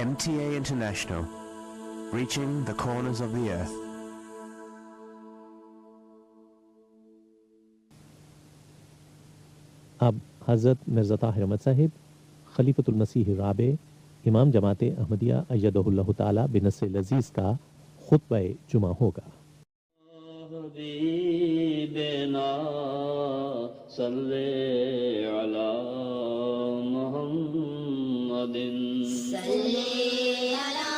MTA International, reaching the corners of the earth. اب حضرت مرزا طاہر احمد صاحب خلیفۃ المسیح الرابع امام جماعت احمدیہ ایدہ اللہ تعالی بنصر العزیز کا خطبہ جمعہ ہوگا۔ حبیبنا صلی علی محمد صلی علی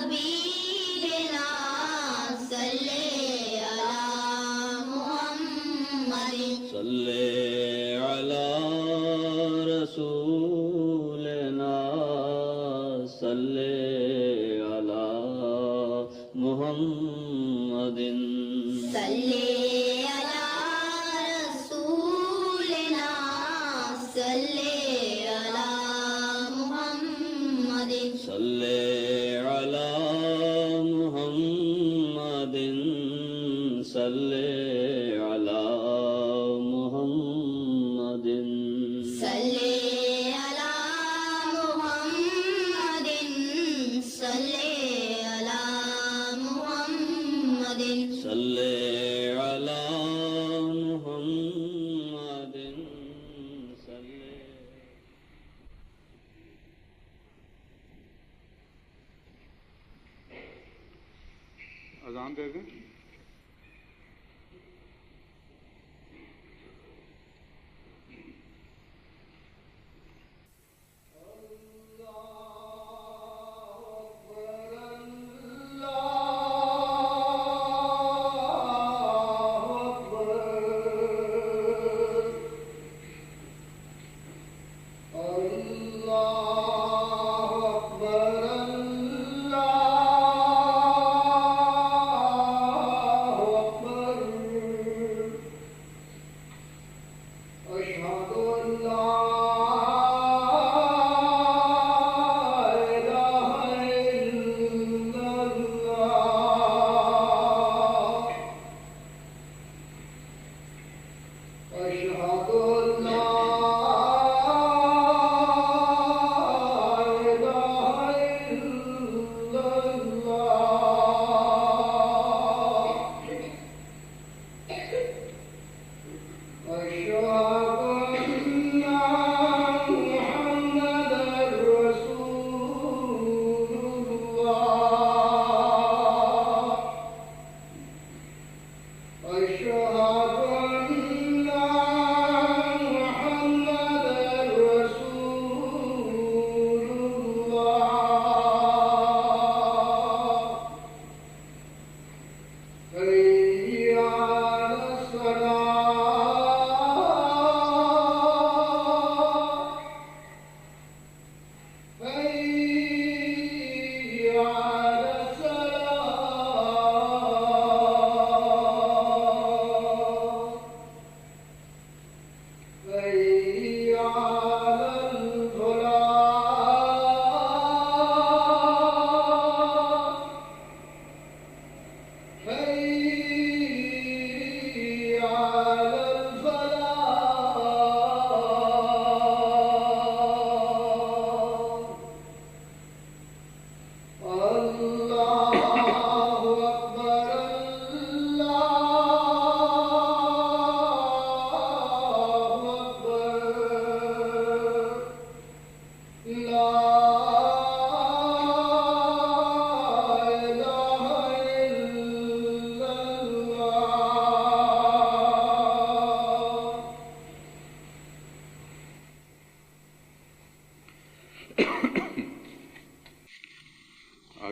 حبیبنا صلی علی محمد صلی علی رسولنا صلی علی محمد صلی علی رسولنا صلی علی محمد صلی علی محمد صلی علی محمد صلی علی محمد صلی علی محمد صلی علی محمد صلی۔ اذان دے دیں۔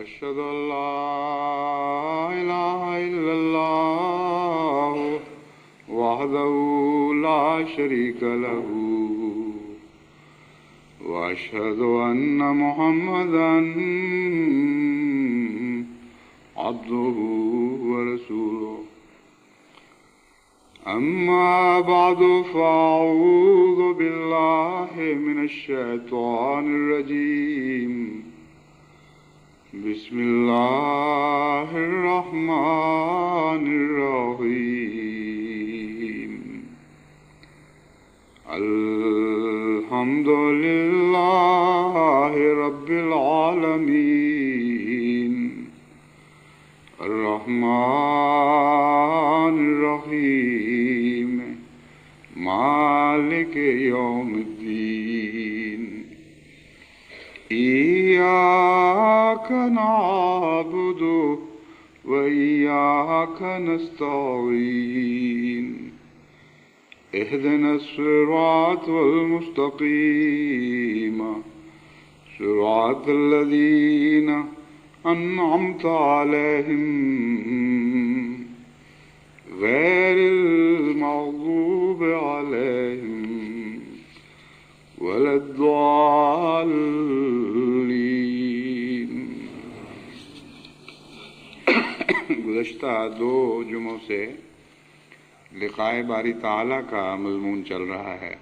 أشهد أن لا إله إلا الله وحده لا شريك له وأشهد أن محمدا عبده ورسوله أما بعد فأعوذ بالله من الشيطان الرجيم بسم الله الرحمن الرحيم الحمد لله رب العالمين الرحمن الرحيم مالك يوم الدين إياك نعبد وإياك نستعين اهدنا الصراط المستقيم صراط الذين أنعمت عليهم غير المغضوب عليهم ولا الضالين. گزشتہ 2 جمعوں سے لقائے باری تعالیٰ کا مضمون چل رہا ہے،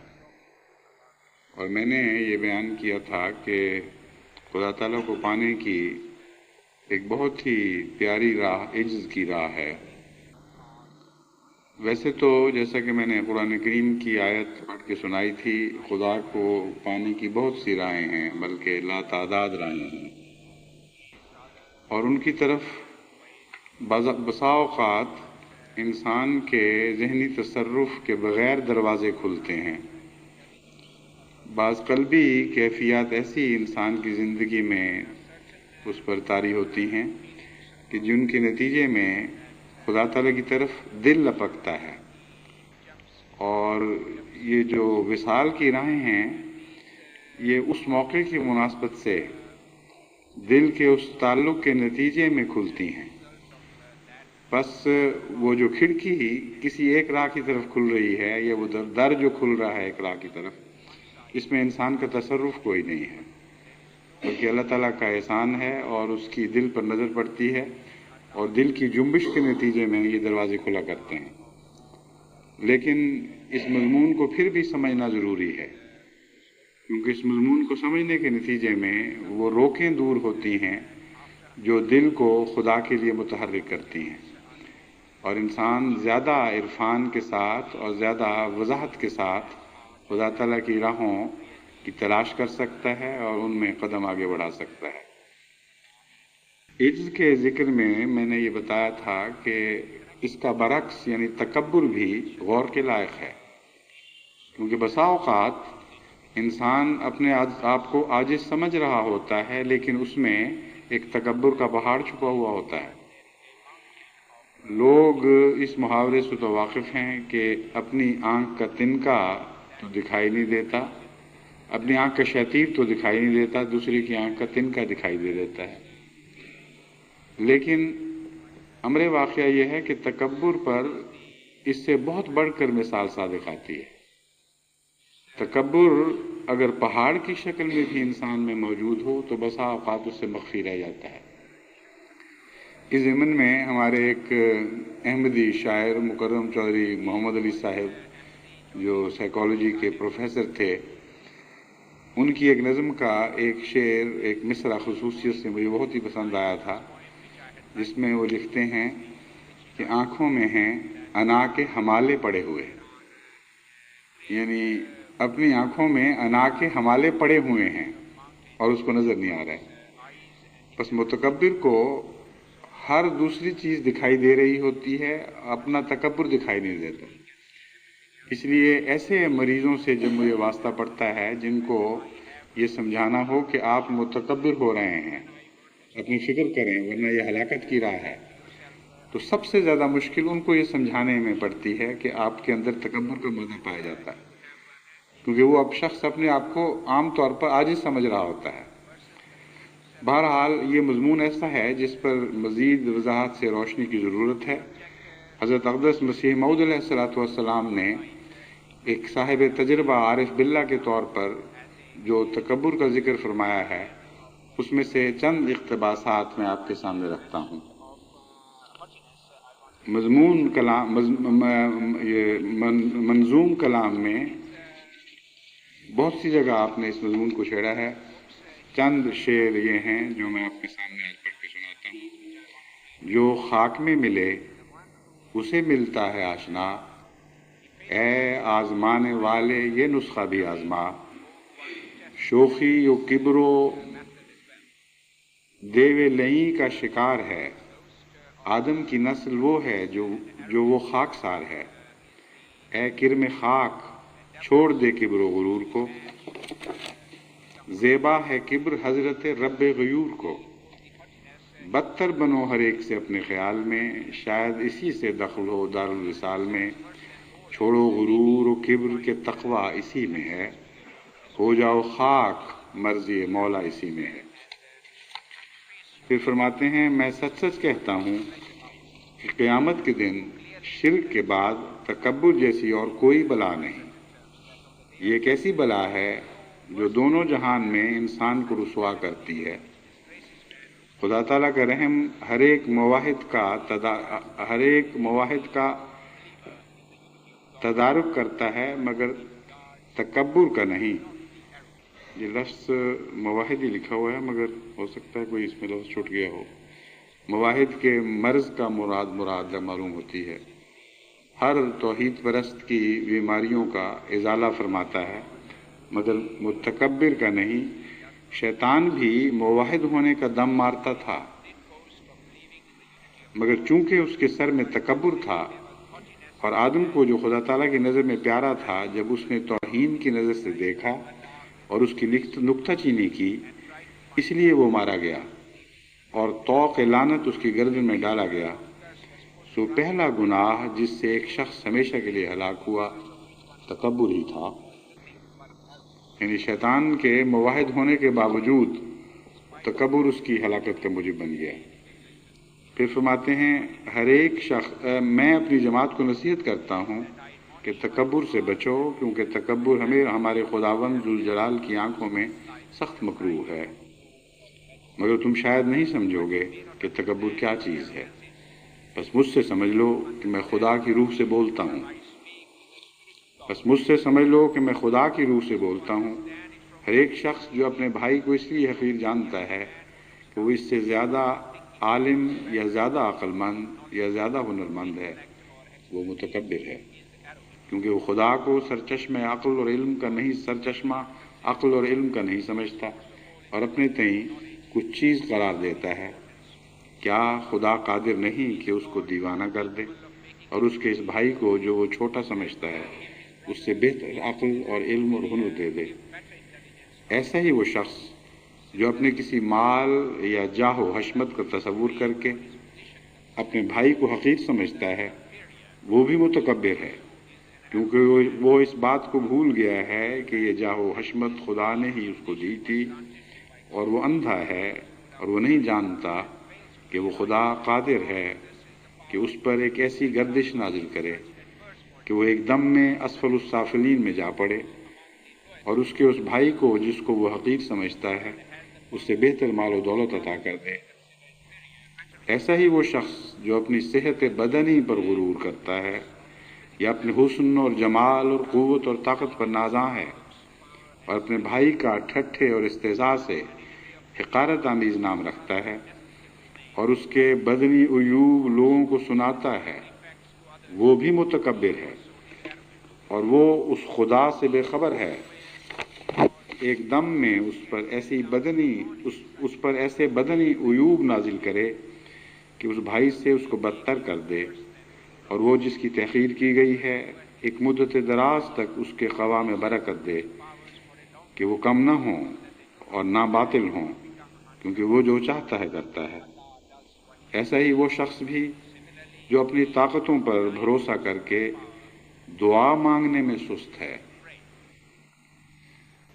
اور میں نے یہ بیان کیا تھا کہ خدا تعالیٰ کو پانے کی ایک بہت ہی پیاری راہ عجز کی راہ ہے. ویسے تو جیسا کہ میں نے قرآن کریم کی آیت پڑھ کے سنائی تھی، خدا کو پانے کی بہت سی راہیں ہیں، بلکہ لا تعداد راہیں ہیں، اور ان کی طرف بسا اوقات انسان کے ذہنی تصرف کے بغیر دروازے کھلتے ہیں. بعض قلبی کیفیات ایسی انسان کی زندگی میں اس پر طاری ہوتی ہیں کہ جن کے نتیجے میں خدا تعالیٰ کی طرف دل لپکتا ہے، اور یہ جو وصال کی راہیں ہیں یہ اس موقع کی مناسبت سے دل کے اس تعلق کے نتیجے میں کھلتی ہیں. بس وہ جو کھڑکی کسی ایک راہ کی طرف کھل رہی ہے، یا وہ در جو کھل رہا ہے ایک راہ کی طرف، اس میں انسان کا تصرف کوئی نہیں ہے، بلکہ اللہ تعالیٰ کا احسان ہے، اور اس کی دل پر نظر پڑتی ہے، اور دل کی جنبش کے نتیجے میں یہ دروازے کھلا کرتے ہیں. لیکن اس مضمون کو پھر بھی سمجھنا ضروری ہے، کیونکہ اس مضمون کو سمجھنے کے نتیجے میں وہ روکیں دور ہوتی ہیں جو دل کو خدا کے لیے متحرک کرتی ہیں، اور انسان زیادہ عرفان کے ساتھ اور زیادہ وضاحت کے ساتھ خدا تعالیٰ کی راہوں کی تلاش کر سکتا ہے اور ان میں قدم آگے بڑھا سکتا ہے. عجز کے ذکر میں نے یہ بتایا تھا کہ اس کا برعکس یعنی تکبر بھی غور کے لائق ہے، کیونکہ بسا اوقات انسان اپنے آپ کو عاجز سمجھ رہا ہوتا ہے، لیکن اس میں ایک تکبر کا پہاڑ چھپا ہوا ہوتا ہے. لوگ اس محاورے سے تو واقف ہیں کہ اپنی آنکھ کا تنکا تو دکھائی نہیں دیتا، اپنی آنکھ کا شیطیر تو دکھائی نہیں دیتا، دوسرے کی آنکھ کا تنکا دکھائی دے دیتا ہے. لیکن امر واقعہ یہ ہے کہ تکبر پر اس سے بہت بڑھ کر مثال صادق آتی ہے. تکبر اگر پہاڑ کی شکل میں بھی انسان میں موجود ہو تو بسا اوقات اس سے مخفی رہ جاتا ہے. اس ضمن میں ہمارے ایک احمدی شاعر مکرم چودھری محمد علی صاحب جو سائیکالوجی کے پروفیسر تھے، ان کی ایک نظم کا ایک شعر، ایک مصرع خصوصیت سے مجھے بہت ہی پسند آیا تھا، جس میں وہ لکھتے ہیں کہ آنکھوں میں ہیں انا کے ہمالے پڑے ہوئے، یعنی اپنی آنکھوں میں انا کے ہمالے پڑے ہوئے ہیں اور اس کو نظر نہیں آ رہا ہے. بس متکبر کو ہر دوسری چیز دکھائی دے رہی ہوتی ہے، اپنا تکبر دکھائی نہیں دیتا. اس لیے ایسے مریضوں سے جب مجھے واسطہ پڑتا ہے جن کو یہ سمجھانا ہو کہ آپ متکبر ہو رہے ہیں، اپنی فکر کریں ورنہ یہ ہلاکت کی راہ ہے، تو سب سے زیادہ مشکل ان کو یہ سمجھانے میں پڑتی ہے کہ آپ کے اندر تکبر کا مادہ پایا جاتا ہے، کیونکہ وہ اب شخص اپنے آپ کو عام طور پر عاجز سمجھ رہا ہوتا ہے. بہرحال یہ مضمون ایسا ہے جس پر مزید وضاحت سے روشنی کی ضرورت ہے. حضرت اقدس مسیح موعود علیہ السلام نے ایک صاحب تجربہ عارف باللہ کے طور پر جو تکبر کا ذکر فرمایا ہے، اس میں سے چند اقتباسات میں آپ کے سامنے رکھتا ہوں. منظوم کلام میں بہت سی جگہ آپ نے اس مضمون کو چھیڑا ہے. چند شعر یہ ہیں جو میں آپ کے سامنے آج پڑھ کے سناتا ہوں. جو خاک میں ملے اسے ملتا ہے آشنا، اے آزمانے والے یہ نسخہ بھی آزما. شوخی و کبر و دیو لئی کا شکار ہے، آدم کی نسل وہ ہے جو وہ خاکسار ہے۔ اے کرم خاک چھوڑ دے کبر و غرور کو، زیبا ہے کبر حضرت رب غیور کو۔ بدتر بنو ہر ایک سے اپنے خیال میں، شاید اسی سے دخل ہو دارالوصال میں۔ چھوڑو غرور و کبر کے تقویٰ اسی میں ہے، ہو جاؤ خاک مرضی مولا اسی میں ہے۔ پھر فرماتے ہیں میں سچ سچ کہتا ہوں کہ قیامت کے دن شرک کے بعد تکبر جیسی اور کوئی بلا نہیں۔ یہ ایک ایسی بلا ہے جو دونوں جہان میں انسان کو رسوا کرتی ہے۔ خدا تعالیٰ کا رحم ہر ایک مواحد کا تدارک کرتا ہے مگر تکبر کا نہیں۔ یہ لفظ مواحد ہی لکھا ہوا ہے مگر ہو سکتا ہے کوئی اس میں لفظ چھوٹ گیا ہو۔ مواحد کے مرض کا مراد معلوم ہوتی ہے۔ ہر توحید پرست کی بیماریوں کا ازالہ فرماتا ہے مگر متکبر کا نہیں۔ شیطان بھی موحد ہونے کا دم مارتا تھا مگر چونکہ اس کے سر میں تکبر تھا، اور آدم کو جو خدا تعالیٰ کی نظر میں پیارا تھا، جب اس نے توہین کی نظر سے دیکھا اور اس کی نکتہ چینی کی، اس لیے وہ مارا گیا اور طوق لعنت اس کی گردن میں ڈالا گیا۔ سو پہلا گناہ جس سے ایک شخص ہمیشہ کے لیے ہلاک ہوا تکبر ہی تھا، یعنی شیطان کے موحد ہونے کے باوجود تکبر اس کی ہلاکت کا موجب بن گیا۔ پھر فرماتے ہیں ہر ایک شخص میں اپنی جماعت کو نصیحت کرتا ہوں کہ تکبر سے بچو، کیونکہ تکبر ہمارے خداوند ذوالجلال کی آنکھوں میں سخت مکروہ ہے۔ مگر تم شاید نہیں سمجھو گے کہ تکبر کیا چیز ہے، بس مجھ سے سمجھ لو کہ میں خدا کی روح سے بولتا ہوں۔ ہر ایک شخص جو اپنے بھائی کو اس لیے حقیر جانتا ہے کہ وہ اس سے زیادہ عالم یا زیادہ عقل مند یا زیادہ ہنرمند ہے، وہ متکبر ہے، کیونکہ وہ خدا کو سرچشمہ عقل اور علم کا نہیں سمجھتا اور اپنے تئیں کچھ چیز قرار دیتا ہے۔ کیا خدا قادر نہیں کہ اس کو دیوانہ کر دے اور اس کے اس بھائی کو جو وہ چھوٹا سمجھتا ہے اس سے بہتر عقل اور علم اور ہنر دے دے؟ ایسا ہی وہ شخص جو اپنے کسی مال یا جاہ و حشمت کا تصور کر کے اپنے بھائی کو حقیر سمجھتا ہے، وہ بھی متکبر ہے، کیونکہ وہ اس بات کو بھول گیا ہے کہ یہ جاہ و حشمت خدا نے ہی اس کو دی تھی، اور وہ اندھا ہے اور وہ نہیں جانتا کہ وہ خدا قادر ہے کہ اس پر ایک ایسی گردش نازل کرے کہ وہ ایک دم میں اسفل السافلین میں جا پڑے اور اس کے اس بھائی کو جس کو وہ حقیر سمجھتا ہے اس سے بہتر مال و دولت عطا کر دے۔ ایسا ہی وہ شخص جو اپنی صحت بدنی پر غرور کرتا ہے یا اپنے حسن اور جمال اور قوت اور طاقت پر نازاں ہے اور اپنے بھائی کا ٹھٹھے اور استہزاء سے حقارت آمیز نام رکھتا ہے اور اس کے بدنی عیوب لوگوں کو سناتا ہے، وہ بھی متکبر ہے اور وہ اس خدا سے بے خبر ہے ایک دم میں اس پر ایسے بدنی عیوب نازل کرے کہ اس بھائی سے اس کو بدتر کر دے، اور وہ جس کی تحقیر کی گئی ہے ایک مدت دراز تک اس کے قوام برکت دے کہ وہ کم نہ ہوں اور نہ باطل ہوں، کیونکہ وہ جو چاہتا ہے کرتا ہے۔ ایسا ہی وہ شخص بھی جو اپنی طاقتوں پر بھروسہ کر کے دعا مانگنے میں سست ہے،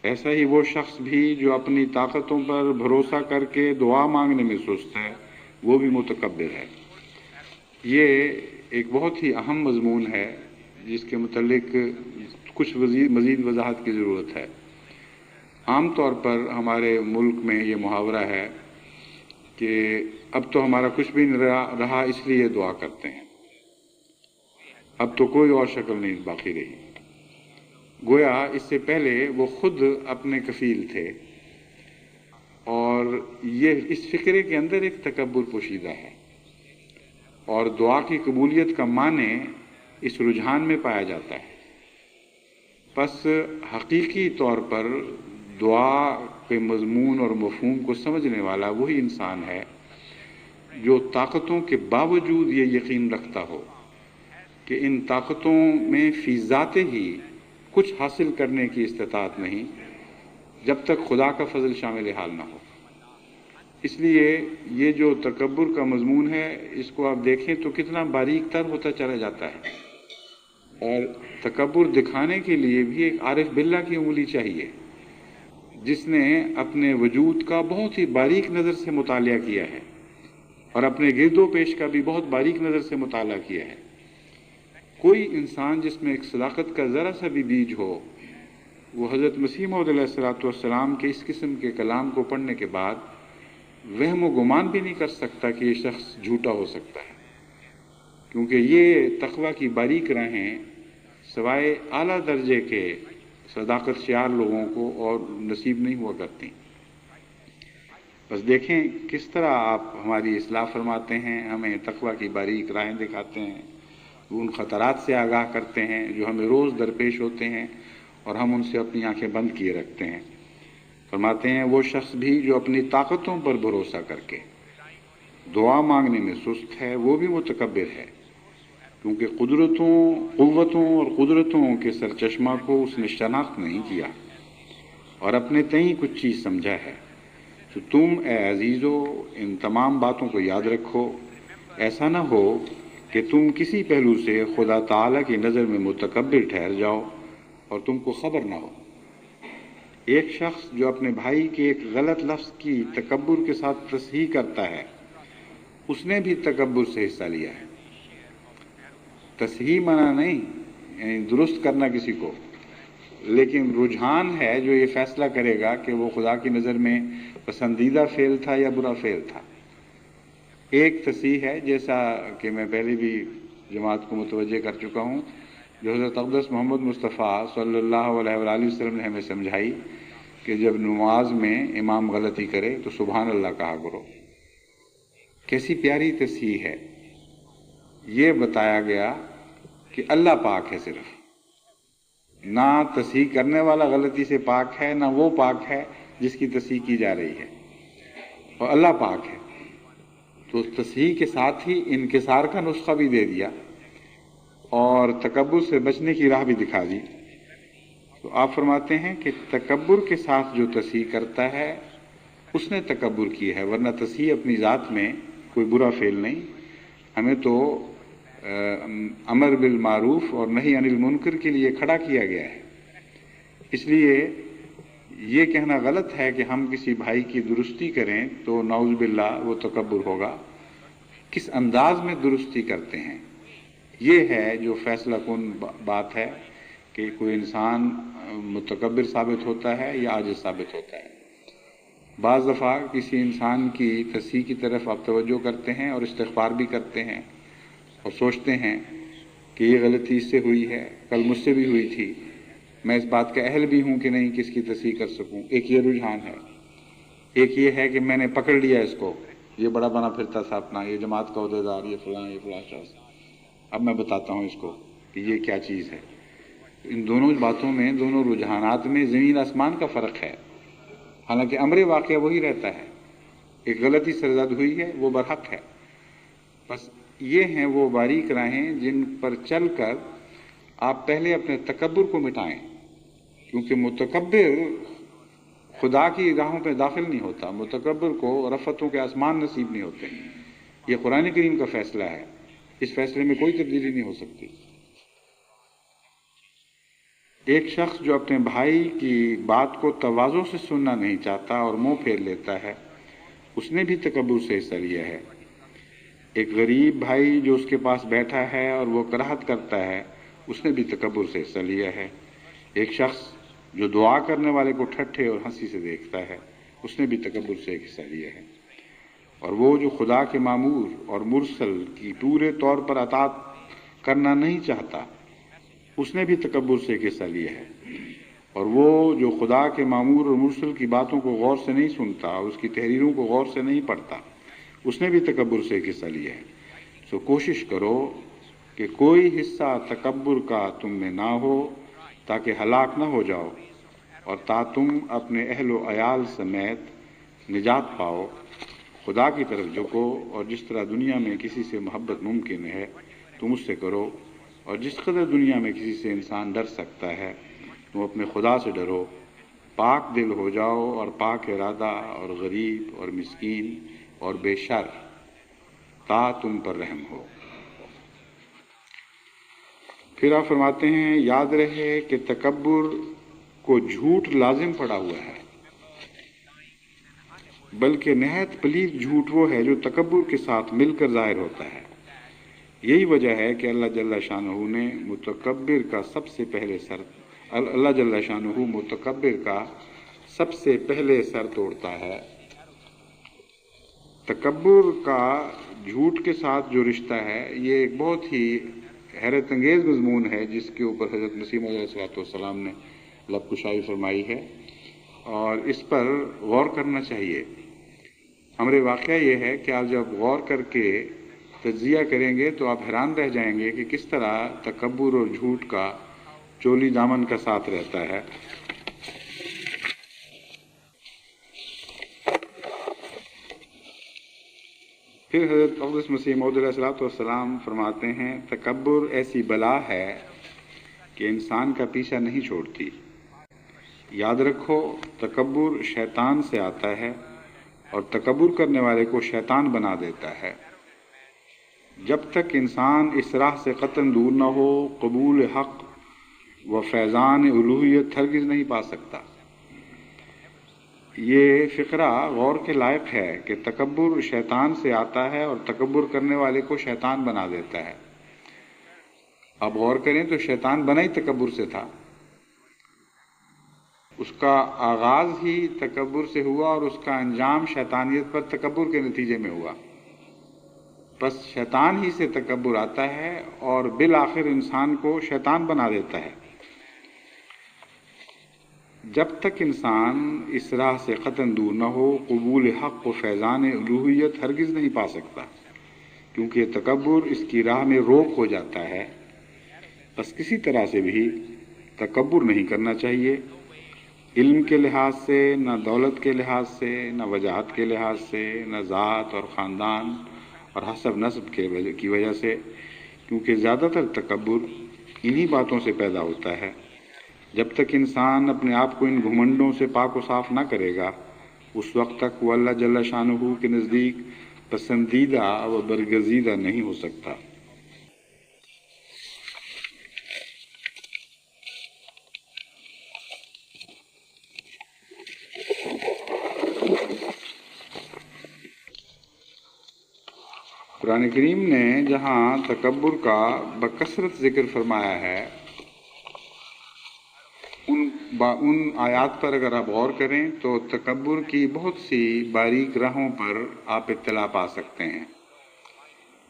ایسا ہی وہ شخص بھی جو اپنی طاقتوں پر بھروسہ کر کے دعا مانگنے میں سست ہے، وہ بھی متکبر ہے۔ یہ ایک بہت ہی اہم مضمون ہے جس کے متعلق کچھ مزید وضاحت کی ضرورت ہے۔ عام طور پر ہمارے ملک میں یہ محاورہ ہے کہ اب تو ہمارا کچھ بھی نہیں رہا اس لیے دعا کرتے ہیں، اب تو کوئی اور شکل نہیں باقی رہی۔ گویا اس سے پہلے وہ خود اپنے کفیل تھے، اور یہ اس فکرے کے اندر ایک تکبر پوشیدہ ہے، اور دعا کی قبولیت کا معنی اس رجحان میں پایا جاتا ہے۔ پس حقیقی طور پر دعا کے مضمون اور مفہوم کو سمجھنے والا وہی انسان ہے جو طاقتوں کے باوجود یہ یقین رکھتا ہو کہ ان طاقتوں میں فی ذات ہی کچھ حاصل کرنے کی استطاعت نہیں جب تک خدا کا فضل شامل حال نہ ہو۔ اس لیے یہ جو تکبر کا مضمون ہے، اس کو آپ دیکھیں تو کتنا باریک تر ہوتا چلا جاتا ہے، اور تکبر دکھانے کے لیے بھی ایک عارف باللہ کی انگلی چاہیے جس نے اپنے وجود کا بہت ہی باریک نظر سے مطالعہ کیا ہے اور اپنے گرد و پیش کا بھی بہت باریک نظر سے مطالعہ کیا ہے۔ کوئی انسان جس میں ایک صداقت کا ذرا سا بھی بیج ہو، وہ حضرت مسیح موعود علیہ السلام کے اس قسم کے کلام کو پڑھنے کے بعد وہم و گمان بھی نہیں کر سکتا کہ یہ شخص جھوٹا ہو سکتا ہے، کیونکہ یہ تقویٰ کی باریک راہیں سوائے اعلیٰ درجے کے صداقت شیار لوگوں کو اور نصیب نہیں ہوا کرتی۔ بس دیکھیں کس طرح آپ ہماری اصلاح فرماتے ہیں، ہمیں تقویٰ کی باریک راہیں دکھاتے ہیں، ان خطرات سے آگاہ کرتے ہیں جو ہمیں روز درپیش ہوتے ہیں اور ہم ان سے اپنی آنکھیں بند کیے رکھتے ہیں۔ فرماتے ہیں وہ شخص بھی جو اپنی طاقتوں پر بھروسہ کر کے دعا مانگنے میں سست ہے، وہ بھی متکبر ہے، کیونکہ قوتوں اور قدرتوں کے سرچشمہ کو اس نے شناخت نہیں کیا اور اپنے تئیں کچھ چیز سمجھا ہے۔ تو تم اے عزیزو ان تمام باتوں کو یاد رکھو، ایسا نہ ہو کہ تم کسی پہلو سے خدا تعالیٰ کی نظر میں متکبر ٹھہر جاؤ اور تم کو خبر نہ ہو۔ ایک شخص جو اپنے بھائی کے ایک غلط لفظ کی تکبر کے ساتھ تصحیح کرتا ہے، اس نے بھی تکبر سے حصہ لیا ہے۔ تصحیح منع نہیں، یعنی درست کرنا کسی کو، لیکن رجحان ہے جو یہ فیصلہ کرے گا کہ وہ خدا کی نظر میں پسندیدہ فعل تھا یا برا فعل تھا۔ ایک تصحیح ہے، جیسا کہ میں پہلے بھی جماعت کو متوجہ کر چکا ہوں، جو حضرت اقدس محمد مصطفیٰ صلی اللہ علیہ وآلہ وسلم نے ہمیں سمجھائی کہ جب نماز میں امام غلطی کرے تو سبحان اللہ کہا کرو۔ کیسی پیاری تصحیح ہے۔ یہ بتایا گیا کہ اللہ پاک ہے، صرف نہ تصحیح کرنے والا غلطی سے پاک ہے، نہ وہ پاک ہے جس کی تصحیح کی جا رہی ہے، اور اللہ پاک ہے۔ تو تصحیح کے ساتھ ہی انکسار کا نسخہ بھی دے دیا اور تکبر سے بچنے کی راہ بھی دکھا دی۔ تو آپ فرماتے ہیں کہ تکبر کے ساتھ جو تصحیح کرتا ہے اس نے تکبر کی ہے، ورنہ تصحیح اپنی ذات میں کوئی برا فعل نہیں۔ ہمیں تو امر بالمعروف اور نہی عن المنکر کے لیے کھڑا کیا گیا ہے۔ اس لیے یہ کہنا غلط ہے کہ ہم کسی بھائی کی درستی کریں تو نعوذ باللہ وہ تکبر ہوگا۔ کس انداز میں درستی کرتے ہیں، یہ ہے جو فیصلہ کن بات ہے کہ کوئی انسان متکبر ثابت ہوتا ہے یا عاجز ثابت ہوتا ہے۔ بعض دفعہ کسی انسان کی تصحیح کی طرف آپ توجہ کرتے ہیں اور استغفار بھی کرتے ہیں اور سوچتے ہیں کہ یہ غلطی اس سے ہوئی ہے، کل مجھ سے بھی ہوئی تھی، میں اس بات کا اہل بھی ہوں کہ نہیں کہ اس کی تصحیح کر سکوں۔ ایک یہ رجحان ہے۔ ایک یہ ہے کہ میں نے پکڑ لیا اس کو، یہ بڑا بنا پھرتا تھا اپنا، یہ جماعت کا عہدیدار، یہ فلاں شخص، اب میں بتاتا ہوں اس کو کہ یہ کیا چیز ہے۔ ان دونوں باتوں میں، دونوں رجحانات میں زمین آسمان کا فرق ہے، حالانکہ امر واقعہ وہی رہتا ہے۔ ایک غلطی سرزد ہوئی ہے، وہ برحق ہے۔ بس یہ ہیں وہ باریک راہیں جن پر چل کر آپ پہلے اپنے تکبر کو مٹائیں، کیونکہ متکبر خدا کی راہوں پہ داخل نہیں ہوتا، متکبر کو رفتوں کے آسمان نصیب نہیں ہوتے۔ یہ قرآن کریم کا فیصلہ ہے، اس فیصلے میں کوئی تبدیلی نہیں ہو سکتی۔ ایک شخص جو اپنے بھائی کی بات کو تواضع سے سننا نہیں چاہتا اور منہ پھیر لیتا ہے، اس نے بھی تکبر سے حصہ لیا ہے۔ ایک غریب بھائی جو اس کے پاس بیٹھا ہے اور وہ کراہت کرتا ہے، اس نے بھی تکبر سے حصہ لیا ہے۔ ایک شخص جو دعا کرنے والے کو ٹھٹھے اور ہنسی سے دیکھتا ہے، اس نے بھی تکبر سے ایک حصہ لیا ہے۔ اور وہ جو خدا کے مامور اور مرسل کی پورے طور پر اطاعت کرنا نہیں چاہتا، اس نے بھی تکبر سے ایک حصہ لیا ہے۔ اور وہ جو خدا کے مامور اور مرسل کی باتوں کو غور سے نہیں سنتا، اس کی تحریروں کو غور سے نہیں پڑھتا، اس نے بھی تکبر سے ایک حصہ لیا ہے۔ سو کوشش کرو کہ کوئی حصہ تکبر کا تم میں نہ ہو، تاکہ ہلاک نہ ہو جاؤ اور تا تم اپنے اہل و عیال سمیت نجات پاؤ۔ خدا کی طرف جھکو اور جس طرح دنیا میں کسی سے محبت ممکن ہے تم اس سے کرو، اور جس قدر دنیا میں کسی سے انسان ڈر سکتا ہے تم اپنے خدا سے ڈرو، پاک دل ہو جاؤ اور پاک ارادہ اور غریب اور مسکین اور بے شر تا تم پر رحم ہو۔ پھر آپ فرماتے ہیں یاد رہے کہ تکبر کو جھوٹ لازم پڑا ہوا ہے، بلکہ نہایت پلید جھوٹ وہ ہے جو تکبر کے ساتھ مل کر ظاہر ہوتا ہے۔ یہی وجہ ہے کہ اللہ جل شانہ نے متکبر کا سب سے پہلے سر توڑتا ہے۔ تکبر کا جھوٹ کے ساتھ جو رشتہ ہے یہ ایک بہت ہی حیرت انگیز مضمون ہے، جس کے اوپر حضرت مسیح موعود علیہ السلام نے لب کشائی فرمائی ہے، اور اس پر غور کرنا چاہیے۔ امر واقعہ یہ ہے کہ آپ جب غور کر کے تجزیہ کریں گے تو آپ حیران رہ جائیں گے کہ کس طرح تکبر اور جھوٹ کا چولی دامن کا ساتھ رہتا ہے۔ پھر حضرت اقدس مسیح موعود علیہ السلام فرماتے ہیں تکبر ایسی بلا ہے کہ انسان کا پیچھا نہیں چھوڑتی۔ یاد رکھو تکبر شیطان سے آتا ہے اور تکبر کرنے والے کو شیطان بنا دیتا ہے۔ جب تک انسان اس راہ سے قطعاً دور نہ ہو قبول حق و فیضان الوہیت ہرگز نہیں پا سکتا۔ یہ فقرہ غور کے لائق ہے کہ تکبر شیطان سے آتا ہے اور تکبر کرنے والے کو شیطان بنا دیتا ہے۔ اب غور کریں تو شیطان بنا ہی تکبر سے تھا، اس کا آغاز ہی تکبر سے ہوا اور اس کا انجام شیطانیت پر تکبر کے نتیجے میں ہوا۔ بس شیطان ہی سے تکبر آتا ہے اور بالآخر انسان کو شیطان بنا دیتا ہے۔ جب تک انسان اس راہ سے قطعاً دور نہ ہو قبول حق و فیضان الوہیت ہرگز نہیں پا سکتا، کیونکہ تکبر اس کی راہ میں روک ہو جاتا ہے۔ بس کسی طرح سے بھی تکبر نہیں کرنا چاہیے، علم کے لحاظ سے، نہ دولت کے لحاظ سے، نہ وجاہت کے لحاظ سے، نہ ذات اور خاندان اور حسب نسب کی وجہ سے، کیونکہ زیادہ تر تکبر انہی باتوں سے پیدا ہوتا ہے۔ جب تک انسان اپنے آپ کو ان گھمنڈوں سے پاک و صاف نہ کرے گا اس وقت تک وہ اللہ جل شانہ کے نزدیک پسندیدہ و برگزیدہ نہیں ہو سکتا۔ قرآن کریم نے جہاں تکبر کا بکثرت ذکر فرمایا ہے، ان آیات پر اگر آپ غور کریں تو تکبر کی بہت سی باریک راہوں پر آپ اطلاع پا سکتے ہیں،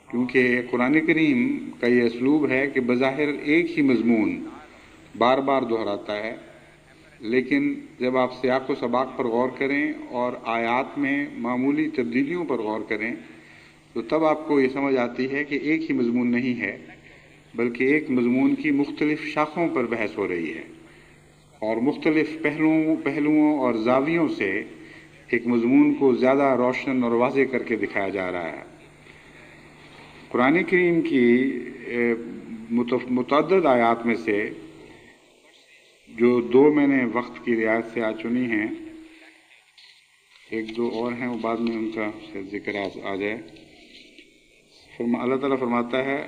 کیونکہ قرآن کریم کا یہ اسلوب ہے کہ بظاہر ایک ہی مضمون بار بار دہراتا ہے، لیکن جب آپ سیاق و سباق پر غور کریں اور آیات میں معمولی تبدیلیوں پر غور کریں تو تب آپ کو یہ سمجھ آتی ہے کہ ایک ہی مضمون نہیں ہے، بلکہ ایک مضمون کی مختلف شاخوں پر بحث ہو رہی ہے، اور مختلف پہلوؤں اور زاویوں سے ایک مضمون کو زیادہ روشن اور واضح کر کے دکھایا جا رہا ہے۔ قرآن کریم کی متعدد آیات میں سے جو دو میں نے وقت کی رعایت سے چنی ہیں، ایک دو اور ہیں وہ بعد میں ان کا ذکر آ جائے۔ اللہ تعالیٰ فرماتا ہے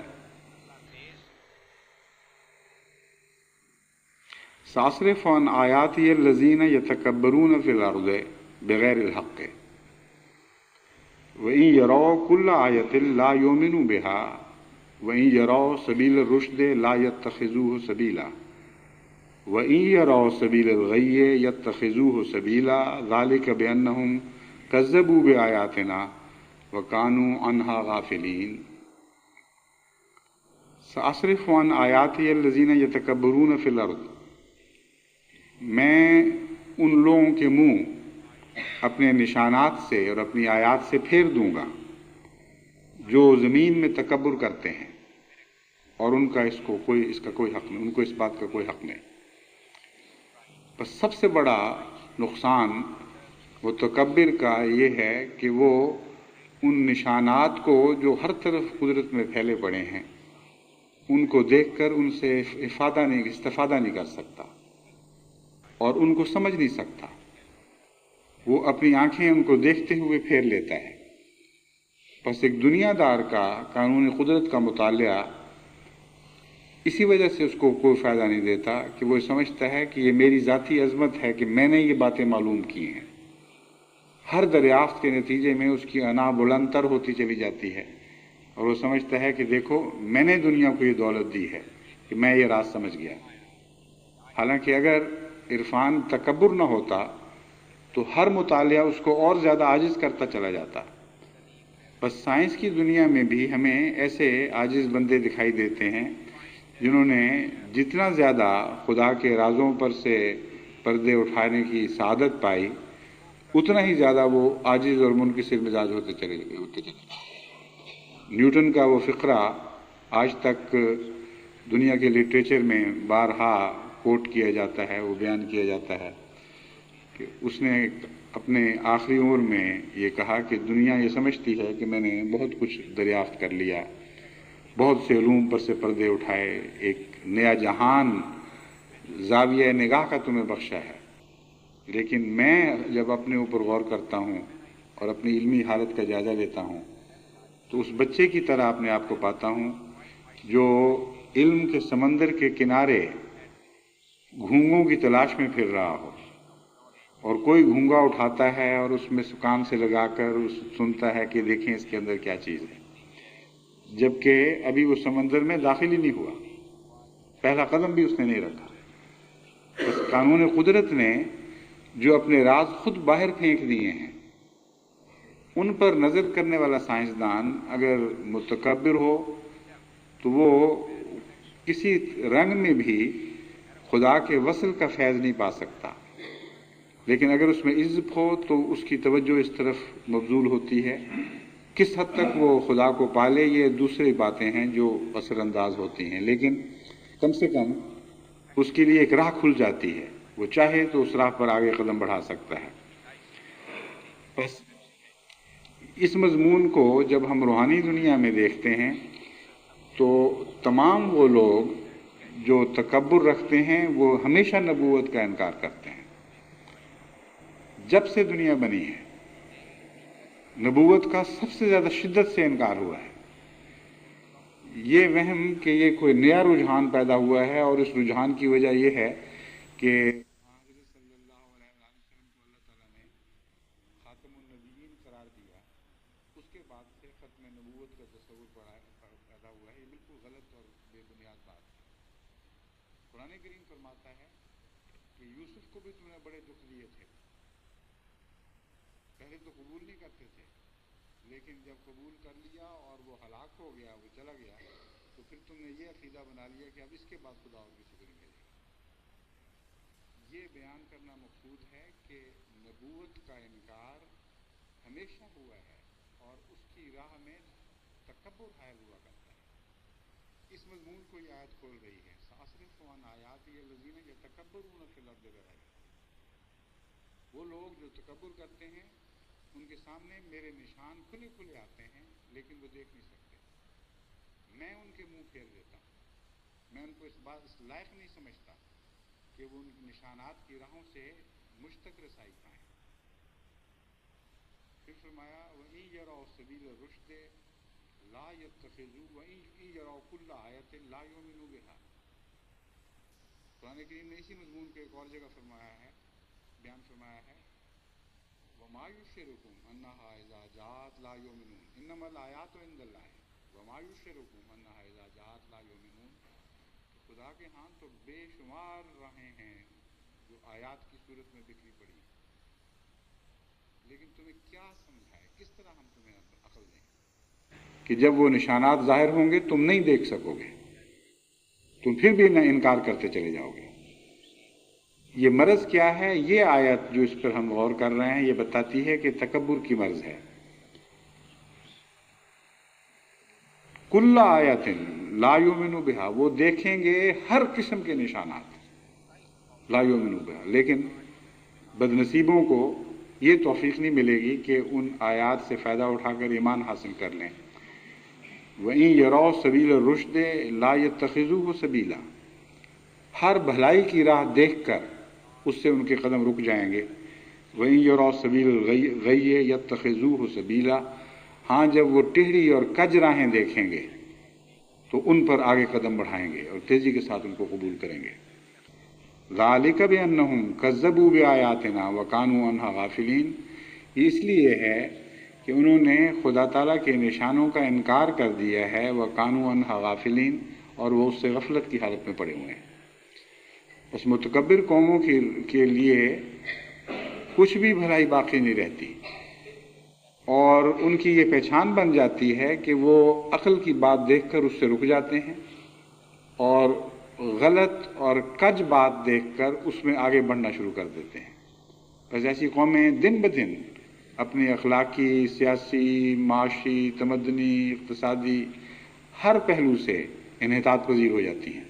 ساصرف عن آیاتی الذین یتکبرون فی الارض بغیر الحق وإن یروا کل آیۃ لا یؤمنوا بها وإن یروا سبیل الرشد لا یتخذوه سبیلا وإن یروا سبیل الغی یتخذوه سبیلا ذلک بأنہم کذبوا بآیاتنا وَكَانُوا عَنْهَا غَافِلِينَ۔ سَأَصْرِفُ عَنْ آیَاتِیَ الَّذِينَ يَتَكَبَّرُونَ فِي الْأَرْضِ، میں ان لوگوں کے منہ اپنے نشانات سے اور اپنی آیات سے پھیر دوں گا جو زمین میں تکبر کرتے ہیں، اور ان کا اس کا کوئی حق نہیں، ان کو اس بات کا کوئی حق نہیں۔ بس سب سے بڑا نقصان متکبر کا یہ ہے کہ وہ ان نشانات کو جو ہر طرف قدرت میں پھیلے پڑے ہیں ان کو دیکھ کر ان سے استفادہ نہیں کر سکتا اور ان کو سمجھ نہیں سکتا. وہ اپنی آنکھیں ان کو دیکھتے ہوئے پھیر لیتا ہے. بس ایک دنیا دار کا قانون قدرت کا مطالعہ اسی وجہ سے اس کو کوئی فائدہ نہیں دیتا کہ وہ سمجھتا ہے کہ یہ میری ذاتی عظمت ہے کہ میں نے یہ باتیں معلوم کی ہیں. ہر دریافت کے نتیجے میں اس کی انا بلند تر ہوتی چلی جاتی ہے اور وہ سمجھتا ہے کہ دیکھو میں نے دنیا کو یہ دولت دی ہے کہ میں یہ راز سمجھ گیا. حالانکہ اگر عرفان تکبر نہ ہوتا تو ہر مطالعہ اس کو اور زیادہ عاجز کرتا چلا جاتا. بس سائنس کی دنیا میں بھی ہمیں ایسے عاجز بندے دکھائی دیتے ہیں جنہوں نے جتنا زیادہ خدا کے رازوں پر سے پردے اٹھانے کی سعادت پائی اتنا ہی زیادہ وہ عاجز اور منکسر مزاج ہوتے چلے. نیوٹن کا وہ فقرہ آج تک دنیا کے لٹریچر میں بارہا کوٹ کیا جاتا ہے، وہ بیان کیا جاتا ہے کہ اس نے اپنے آخری عمر میں یہ کہا کہ دنیا یہ سمجھتی ہے کہ میں نے بہت کچھ دریافت کر لیا، بہت سے علوم پر سے پردے اٹھائے، ایک نیا جہان زاویہ نگاہ کا تمہیں بخشا ہے. لیکن میں جب اپنے اوپر غور کرتا ہوں اور اپنی علمی حالت کا جائزہ لیتا ہوں تو اس بچے کی طرح اپنے آپ کو پاتا ہوں جو علم کے سمندر کے کنارے گھونگوں کی تلاش میں پھر رہا ہو اور کوئی گھونگا اٹھاتا ہے اور اس میں کان سے لگا کر سنتا ہے کہ دیکھیں اس کے اندر کیا چیز ہے، جبکہ ابھی وہ سمندر میں داخل ہی نہیں ہوا، پہلا قدم بھی اس نے نہیں رکھا. بس قانون قدرت نے جو اپنے راز خود باہر پھینک دیے ہیں ان پر نظر کرنے والا سائنسدان اگر متکبر ہو تو وہ کسی رنگ میں بھی خدا کے وصل کا فیض نہیں پا سکتا. لیکن اگر اس میں عزت ہو تو اس کی توجہ اس طرف مبذول ہوتی ہے. کس حد تک وہ خدا کو پالے یہ دوسری باتیں ہیں جو اثر انداز ہوتی ہیں، لیکن کم سے کم اس کے لیے ایک راہ کھل جاتی ہے، وہ چاہے تو اس راہ پر آگے قدم بڑھا سکتا ہے. بس اس مضمون کو جب ہم روحانی دنیا میں دیکھتے ہیں تو تمام وہ لوگ جو تکبر رکھتے ہیں وہ ہمیشہ نبوت کا انکار کرتے ہیں. جب سے دنیا بنی ہے نبوت کا سب سے زیادہ شدت سے انکار ہوا ہے. یہ وہم کہ یہ کوئی نیا رجحان پیدا ہوا ہے اور اس رجحان کی وجہ یہ ہے کہ حضرت صلی اللہ علیہ وسلم کو اللہ تعالیٰ نے خاتم النبیین قرار دیا، اس کے بعد سے ختم نبوت کا تصور پیدا ہوا ہے. یہ بالکل غلط اور بے بنیاد بات ہے. قرآن کریم فرماتا ہے کہ یوسف کو بھی تم نے بڑے دکھ دیے تھے، پہلے تو قبول نہیں کرتے تھے لیکن جب قبول کر لیا اور وہ ہلاک ہو گیا، وہ چلا گیا، تو پھر تم نے یہ عقیدہ بنا لیا کہ اب اس کے بعد خدا اور کسی کو نہیں ملے گا. یہ بیان کرنا مقصود ہے کہ نبوت کا انکار ہمیشہ ہوا ہے اور اس کی راہ میں تکبر حائل ہوا کرتا ہے. اس مضمون کو یہ آیت کھول رہی ہے، سأصرف عن آیاتی الذین یتکبرون فی الارض بغیر الحق. وہ لوگ جو تکبر کرتے ہیں ان کے سامنے میرے نشان کھلے کھلے آتے ہیں لیکن وہ دیکھ نہیں سکتے. میں ان کے منہ پھیر دیتا ہوں. میں ان کو اس لائق نہیں سمجھتا کہ وہ ان نشانات کی راہوں سے مشتق رسائی پائیں. پھر فرمایا وَإِن يَرَوْا سَبِيلَ الرُّشْدِ لَا يَتَّخِذُوهُ وَإِن يَرَوْا كُلَّ آیَةٍ لَا يُؤْمِنُوا بِهَا. قرآن کریم نے اسی مضمون کو ایک اور جگہ فرمایا ہے، بیان فرمایا ہے وَمَا يُشْعِرُكُمْ أَنَّهَا إِذَا جَاءَتْ لَا يُؤْمِنُونَ إِنَّمَا الْآيَاتُ عِندَ اللَّهِ وَمَا يُشْعِرُكُمْ أَنَّهَا إِذَا جَاءَتْ لَا يُؤْمِنُونَ. خدا کے ہاں تو بے شمار راہیں ہیں جو آیات کی صورت میں بکھری پڑی، لیکن تمہیں کیا سمجھائے، کس طرح ہم تمہیں عقل دیں کہ جب وہ نشانات ظاہر ہوں گے تم نہیں دیکھ سکو گے، تم پھر بھی نہ انکار کرتے چلے جاؤ گے. یہ مرض کیا ہے؟ یہ آیت جو اس پر ہم غور کر رہے ہیں یہ بتاتی ہے کہ تکبر کی مرض ہے. کل آیت لا یؤمنوا بہا، وہ دیکھیں گے ہر قسم کے نشانات لا یؤمنوا بہا، لیکن بدنصیبوں کو یہ توفیق نہیں ملے گی کہ ان آیات سے فائدہ اٹھا کر ایمان حاصل کر لیں۔ وَإِن يَرَوْا سَبِيلَ الرُّشْدِ لَا يَتَّخِذُوهُ سَبِيلًا، ہر بھلائی کی راہ دیکھ کر اس سے ان کے قدم رک جائیں گے۔ وَإِن يَرَوْا سَبِيلَ الْغَيِّ يَتَّخِذُوهُ سَبِيلًا، ہاں جب وہ ٹیڑھی اور کج راہیں دیکھیں گے تو ان پر آگے قدم بڑھائیں گے اور تیزی کے ساتھ ان کو قبول کریں گے۔ ذَلِكَ بِأَنَّهُمْ كَذَّبُوا بِآيَاتِنَا وَكَانُوا عَنْهَا غَافِلِينَ، یہ اس لیے ہے کہ انہوں نے خدا تعالیٰ کے نشانوں کا انکار کر دیا ہے، وَكَانُوا عَنْهَا غَافِلِينَ، اور وہ اس سے غفلت کی حالت میں پڑے ہوئے ہیں۔ بس متکبر قوموں کے لیے کچھ بھی بھلائی باقی نہیں رہتی، اور ان کی یہ پہچان بن جاتی ہے کہ وہ عقل کی بات دیکھ کر اس سے رک جاتے ہیں اور غلط اور کج بات دیکھ کر اس میں آگے بڑھنا شروع کر دیتے ہیں۔ بس ایسی قومیں دن بدن اپنی اخلاقی، سیاسی، معاشی، تمدنی، اقتصادی ہر پہلو سے انحطاط پذیر ہو جاتی ہیں،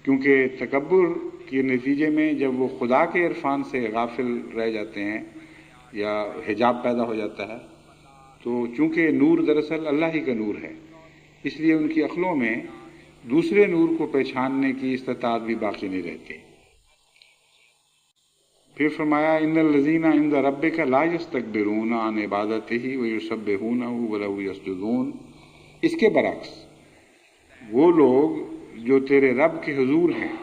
کیونکہ تکبر کے نتیجے میں جب وہ خدا کے عرفان سے غافل رہ جاتے ہیں یا حجاب پیدا ہو جاتا ہے، تو چونکہ نور دراصل اللہ ہی کا نور ہے، اس لیے ان کی عقلوں میں دوسرے نور کو پہچاننے کی استطاعت بھی باقی نہیں رہتی۔ پھر فرمایا ان الذین عند ربک لا یستکبرون عن عبادتہ ویسبحونہ ولہ یسجدون، اس کے برعکس وہ لوگ جو تیرے رب کے حضور ہیں،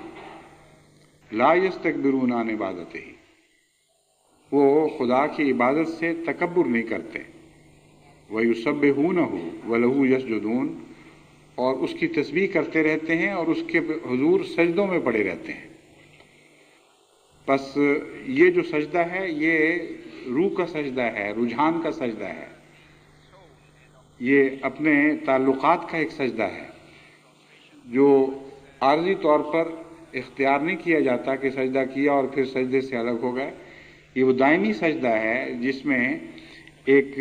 لا یستکبرون عن عبادتہ، وہ خدا کی عبادت سے تکبر نہیں کرتے، ویسبحونہ ولہ یسجدون، اور اس کی تسبیح کرتے رہتے ہیں اور اس کے حضور سجدوں میں پڑے رہتے ہیں۔ بس یہ جو سجدہ ہے یہ روح کا سجدہ ہے، رجحان کا سجدہ ہے، یہ اپنے تعلقات کا ایک سجدہ ہے جو عارضی طور پر اختیار نہیں کیا جاتا کہ سجدہ کیا اور پھر سجدے سے الگ ہو گئے۔ یہ وہ دائمی سجدہ ہے جس میں ایک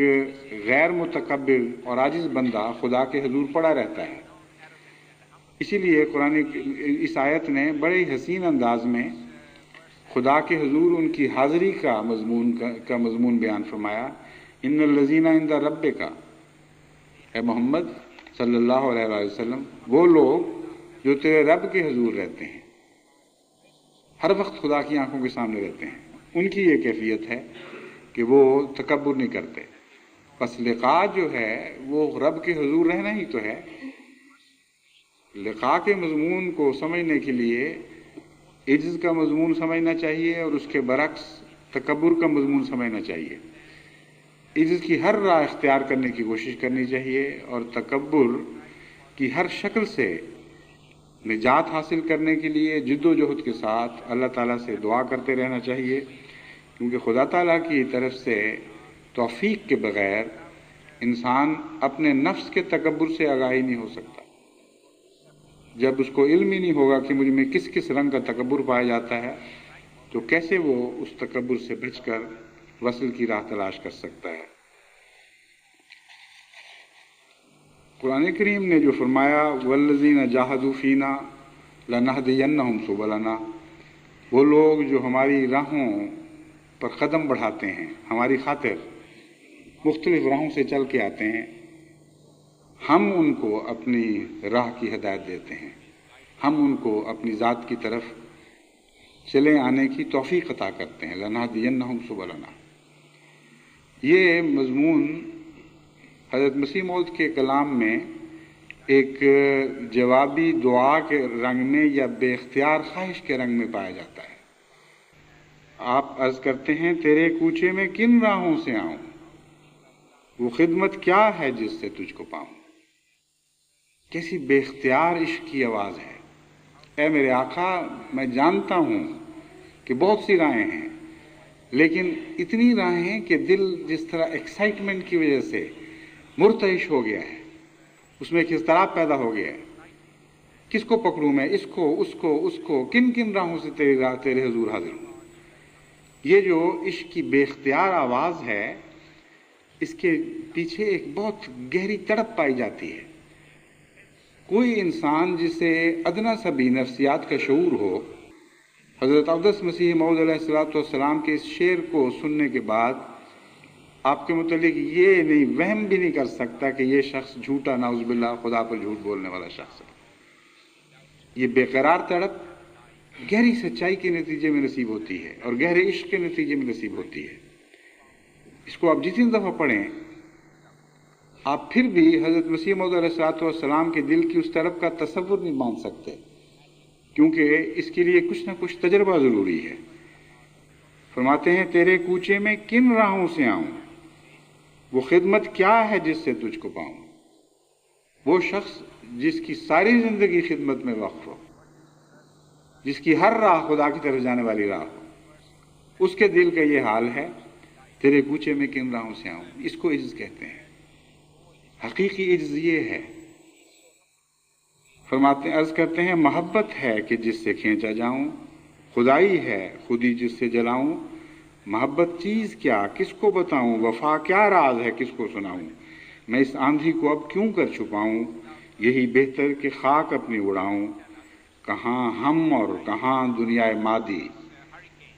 غیر متکبر اور عاجز بندہ خدا کے حضور پڑا رہتا ہے۔ اسی لیے قرآن اس آیت نے بڑے ہی حسین انداز میں خدا کے حضور ان کی حاضری کا مضمون بیان فرمایا۔ ان الذین عند ربک، اے محمد صلی اللہ علیہ وآلہ وسلم، وہ لوگ جو تیرے رب کے حضور رہتے ہیں، ہر وقت خدا کی آنکھوں کے سامنے رہتے ہیں، ان کی یہ کیفیت ہے کہ وہ تکبر نہیں کرتے۔ پس لقاء جو ہے وہ رب کے حضور رہنا ہی تو ہے۔ لقاء کے مضمون کو سمجھنے کے لیے عجز کا مضمون سمجھنا چاہیے اور اس کے برعکس تکبر کا مضمون سمجھنا چاہیے۔ عجز کی ہر راہ اختیار کرنے کی کوشش کرنی چاہیے اور تکبر کی ہر شکل سے نجات حاصل کرنے کے لیے جد و جہد کے ساتھ اللہ تعالیٰ سے دعا کرتے رہنا چاہیے، کیونکہ خدا تعالیٰ کی طرف سے توفیق کے بغیر انسان اپنے نفس کے تکبر سے آگاہی نہیں ہو سکتا۔ جب اس کو علم ہی نہیں ہوگا کہ مجھ میں کس کس رنگ کا تکبر پایا جاتا ہے، تو کیسے وہ اس تکبر سے بچ کر وصل کی راہ تلاش کر سکتا ہے۔ قرآن کریم نے جو فرمایا والذین جاہدوا فینا لنہدینہم سبلنا، وہ لوگ جو ہماری راہوں پر قدم بڑھاتے ہیں، ہماری خاطر مختلف راہوں سے چل کے آتے ہیں، ہم ان کو اپنی راہ کی ہدایت دیتے ہیں، ہم ان کو اپنی ذات کی طرف چلے آنے کی توفیق عطا کرتے ہیں۔ لنہدینہم سبلنا، یہ مضمون حضرت مسیح موعود کے کلام میں ایک جوابی دعا کے رنگ میں یا بے اختیار خواہش کے رنگ میں پایا جاتا ہے۔ آپ عرض کرتے ہیں تیرے کوچے میں کن راہوں سے آؤں، وہ خدمت کیا ہے جس سے تجھ کو پاؤں۔ کیسی بے اختیار عشق کی آواز ہے۔ اے میرے آقا، میں جانتا ہوں کہ بہت سی راہیں ہیں، لیکن اتنی راہیں ہیں کہ دل جس طرح ایکسائٹمنٹ کی وجہ سے مرتعش ہو گیا ہے، اس میں ایک اضطراب پیدا ہو گیا ہے، کس کو پکڑوں میں، اس کو اس کو کن کن راہوں سے تیرے حضور حاضر ہوں۔ یہ جو عشق کی بے اختیار آواز ہے، اس کے پیچھے ایک بہت گہری تڑپ پائی جاتی ہے۔ کوئی انسان جسے ادنا سا بھی نفسیات کا شعور ہو، حضرت اقدس مسیح موعود علیہ السلام کے اس شعر کو سننے کے بعد آپ کے متعلق یہ نہیں وہم بھی نہیں کر سکتا کہ یہ شخص جھوٹا، نعوذ باللہ، خدا پر جھوٹ بولنے والا شخص ہے۔ یہ بے قرار تڑپ گہری سچائی کے نتیجے میں نصیب ہوتی ہے اور گہرے عشق کے نتیجے میں نصیب ہوتی ہے۔ اس کو آپ جتنی دفعہ پڑھیں آپ پھر بھی حضرت مسیح موعود علیہ السلام کے دل کی اس طرف کا تصور نہیں مان سکتے، کیونکہ اس کے لیے کچھ نہ کچھ تجربہ ضروری ہے۔ فرماتے ہیں تیرے کوچے میں کن راہوں سے آؤں، وہ خدمت کیا ہے جس سے تجھ کو پاؤں۔ وہ شخص جس کی ساری زندگی خدمت میں وقف ہو، جس کی ہر راہ خدا کی طرف جانے والی راہ ہو، اس کے دل کا یہ حال ہے تیرے کوچے میں کن راہوں سے آؤں۔ اس کو عجز کہتے ہیں۔ حقیقی عجز یہ ہے، فرماتے ہیں، عرض کرتے ہیں محبت ہے کہ جس سے کھینچا جاؤں، خدائی ہے خودی جس سے جلاؤں۔ محبت چیز کیا کس کو بتاؤں، وفا کیا راز ہے کس کو سناؤں۔ میں اس آندھی کو اب کیوں کر چھپاؤں، یہی بہتر کہ خاک اپنی اڑاؤں۔ کہاں ہم اور کہاں دنیا مادی،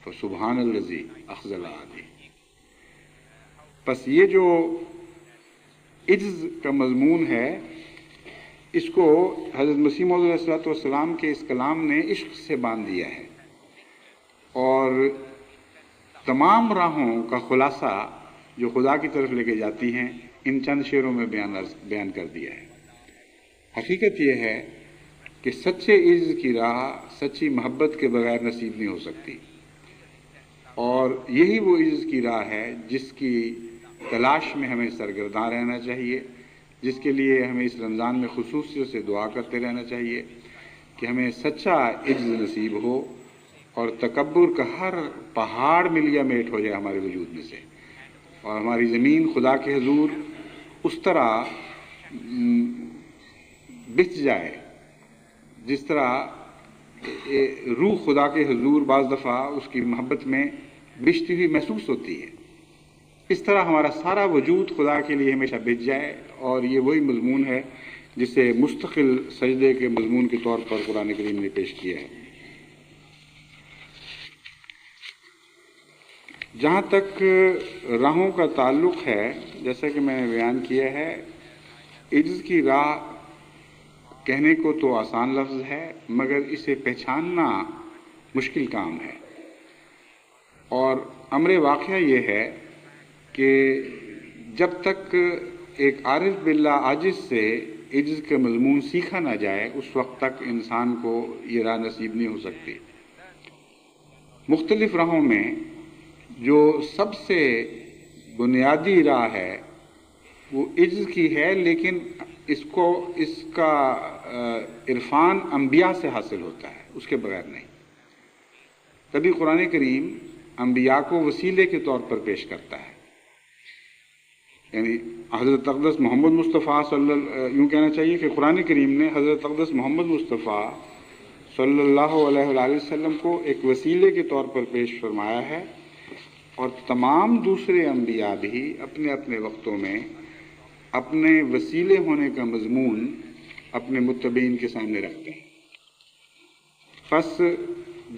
فسبحان الذی اخذ العادی۔ بس یہ جو عجز کا مضمون ہے، اس کو حضرت مسیح موعود علیہ السلام کے اس کلام نے عشق سے باندھ دیا ہے، اور تمام راہوں کا خلاصہ جو خدا کی طرف لے کے جاتی ہیں ان چند شعروں میں بیان کر دیا ہے۔ حقیقت یہ ہے کہ سچے عجز کی راہ سچی محبت کے بغیر نصیب نہیں ہو سکتی، اور یہی وہ عجز کی راہ ہے جس کی تلاش میں ہمیں سرگرداں رہنا چاہیے، جس کے لیے ہمیں اس رمضان میں خصوصیت سے دعا کرتے رہنا چاہیے کہ ہمیں سچا عجز نصیب ہو اور تکبر کا ہر پہاڑ ملیا میٹ ہو جائے ہمارے وجود میں سے، اور ہماری زمین خدا کے حضور اس طرح بچ جائے جس طرح روح خدا کے حضور بعض دفعہ اس کی محبت میں بچتی ہوئی محسوس ہوتی ہے۔ اس طرح ہمارا سارا وجود خدا کے لیے ہمیشہ بچ جائے، اور یہ وہی مضمون ہے جسے مستقل سجدے کے مضمون کے طور پر قرآن کریم نے پیش کیا ہے۔ جہاں تک راہوں کا تعلق ہے، جیسا کہ میں نے بیان کیا ہے، عجز کی راہ کہنے کو تو آسان لفظ ہے، مگر اسے پہچاننا مشکل کام ہے، اور امر واقعہ یہ ہے کہ جب تک ایک عارف باللہ عاجز سے عجز کا مضمون سیکھا نہ جائے اس وقت تک انسان کو یہ راہ نصیب نہیں ہو سکتی۔ مختلف راہوں میں جو سب سے بنیادی راہ ہے وہ عجز کی ہے، لیکن اس کا عرفان انبیاء سے حاصل ہوتا ہے، اس کے بغیر نہیں۔ تبھی قرآن کریم انبیاء کو وسیلے کے طور پر پیش کرتا ہے، یعنی حضرت اقدس محمد مصطفیٰ یوں کہنا چاہیے کہ قرآن کریم نے حضرت اقدس محمد مصطفیٰ صلی اللہ علیہ وآلہ وسلم کو ایک وسیلے کے طور پر پیش فرمایا ہے، اور تمام دوسرے انبیاء بھی اپنے اپنے وقتوں میں اپنے وسیلے ہونے کا مضمون اپنے متبعین کے سامنے رکھتے ہیں۔ پس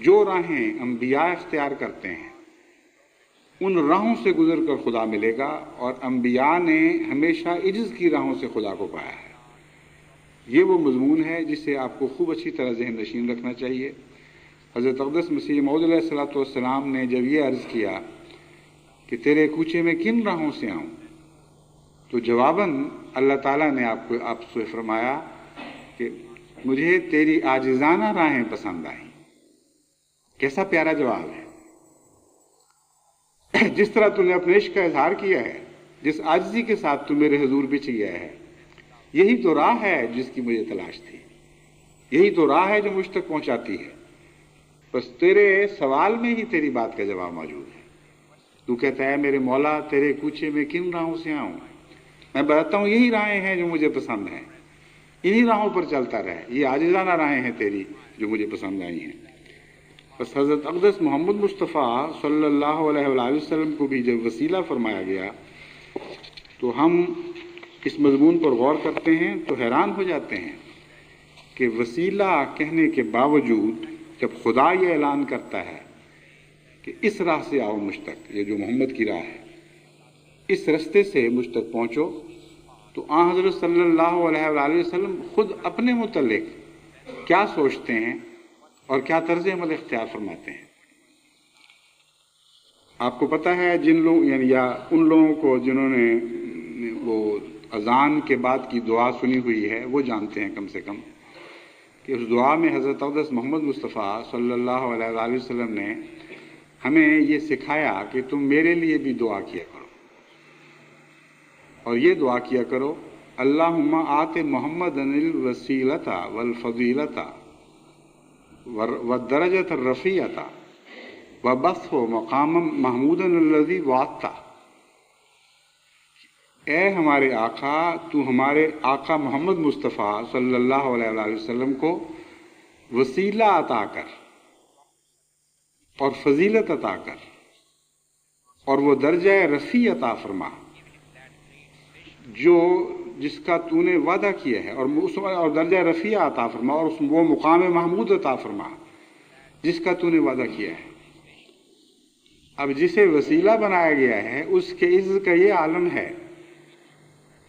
جو راہیں انبیاء اختیار کرتے ہیں ان راہوں سے گزر کر خدا ملے گا، اور انبیاء نے ہمیشہ عجز کی راہوں سے خدا کو پایا ہے۔ یہ وہ مضمون ہے جسے آپ کو خوب اچھی طرح ذہن نشین رکھنا چاہیے۔ حضرت اقدس مسیح موعود علیہ السلام نے جب یہ عرض کیا کہ تیرے کوچے میں کن راہوں سے آؤں، تو جواباً اللہ تعالیٰ نے آپ سے فرمایا کہ مجھے تیری عاجزانہ راہیں پسند آئیں۔ کیسا پیارا جواب ہے! جس طرح تم نے اپنے عشق کا اظہار کیا ہے، جس عاجزی کے ساتھ تم میرے حضور بچھ گیا ہے، یہی تو راہ ہے جس کی مجھے تلاش تھی، یہی تو راہ ہے جو مجھ تک پہنچاتی ہے۔ بس تیرے سوال میں ہی تیری بات کا جواب موجود ہے۔ تو کہتا ہے میرے مولا تیرے کوچے میں کن راہوں سے آؤں، میں بتاتا ہوں یہی راہیں ہیں جو مجھے پسند ہیں، انہی راہوں پر چلتا رہے، یہ عاجزانہ راہیں ہیں تیری جو مجھے پسند آئی ہیں۔ بس حضرت اقدس محمد مصطفیٰ صلی اللہ علیہ وآلہ وسلم کو بھی جب وسیلہ فرمایا گیا تو ہم اس مضمون پر غور کرتے ہیں تو حیران ہو جاتے ہیں کہ وسیلہ کہنے کے باوجود جب خدا یہ اعلان کرتا ہے کہ اس راہ سے آؤ مجھ تک، یہ جو محمد کی راہ ہے، اس رستے سے مجھ تک پہنچو، تو آن حضرت صلی اللہ علیہ وآلہ وسلم خود اپنے متعلق کیا سوچتے ہیں اور کیا طرز عمل اختیار فرماتے ہیں۔ آپ کو پتہ ہے جن لوگ یعنی یا ان لوگوں کو جنہوں نے وہ اذان کے بعد کی دعا سنی ہوئی ہے وہ جانتے ہیں کم سے کم کہ اس دعا میں حضرت اقدس محمد مصطفیٰ صلی اللہ علیہ وآلہ وسلم نے ہمیں یہ سکھایا کہ تم میرے لیے بھی دعا کیا کرو، اور یہ دعا کیا کرو، اللہم آت محمد الوسیلۃ والفضیلۃ والدرجۃ الرفیعۃ وبعثہ مقاما محمودا الذی وعدتہ۔ اے ہمارے آقا، تو ہمارے آقا محمد مصطفیٰ صلی اللہ علیہ وآلہ وسلم کو وسیلہ عطا کر اور فضیلت عطا کر اور وہ درجہ رفیع عطا فرما جس کا تو نے وعدہ کیا ہے، اور درجہ رفیع عطا فرما اور وہ مقام محمود عطا فرما جس کا تو نے وعدہ کیا ہے۔ اب جسے وسیلہ بنایا گیا ہے اس کے عزت کا یہ عالم ہے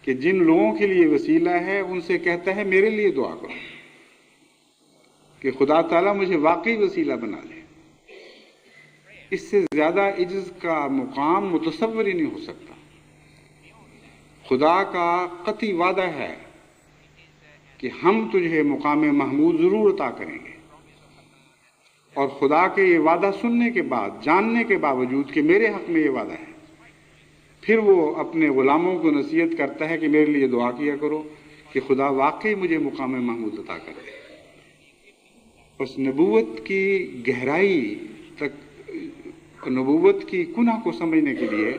کہ جن لوگوں کے لیے وسیلہ ہے ان سے کہتا ہے میرے لیے دعا کرو کہ خدا تعالیٰ مجھے واقعی وسیلہ بنا دے۔ اس سے زیادہ عجز کا مقام متصور ہی نہیں ہو سکتا۔ خدا کا قطعی وعدہ ہے کہ ہم تجھے مقام محمود ضرور عطا کریں گے، اور خدا کے یہ وعدہ سننے کے بعد، جاننے کے باوجود کہ میرے حق میں یہ وعدہ ہے، پھر وہ اپنے غلاموں کو نصیحت کرتا ہے کہ میرے لیے دعا کیا کرو کہ خدا واقعی مجھے مقام محمود عطا کر دے۔ بس نبوت کی گہرائی تک، نبوت کی کنہ کو سمجھنے کے لیے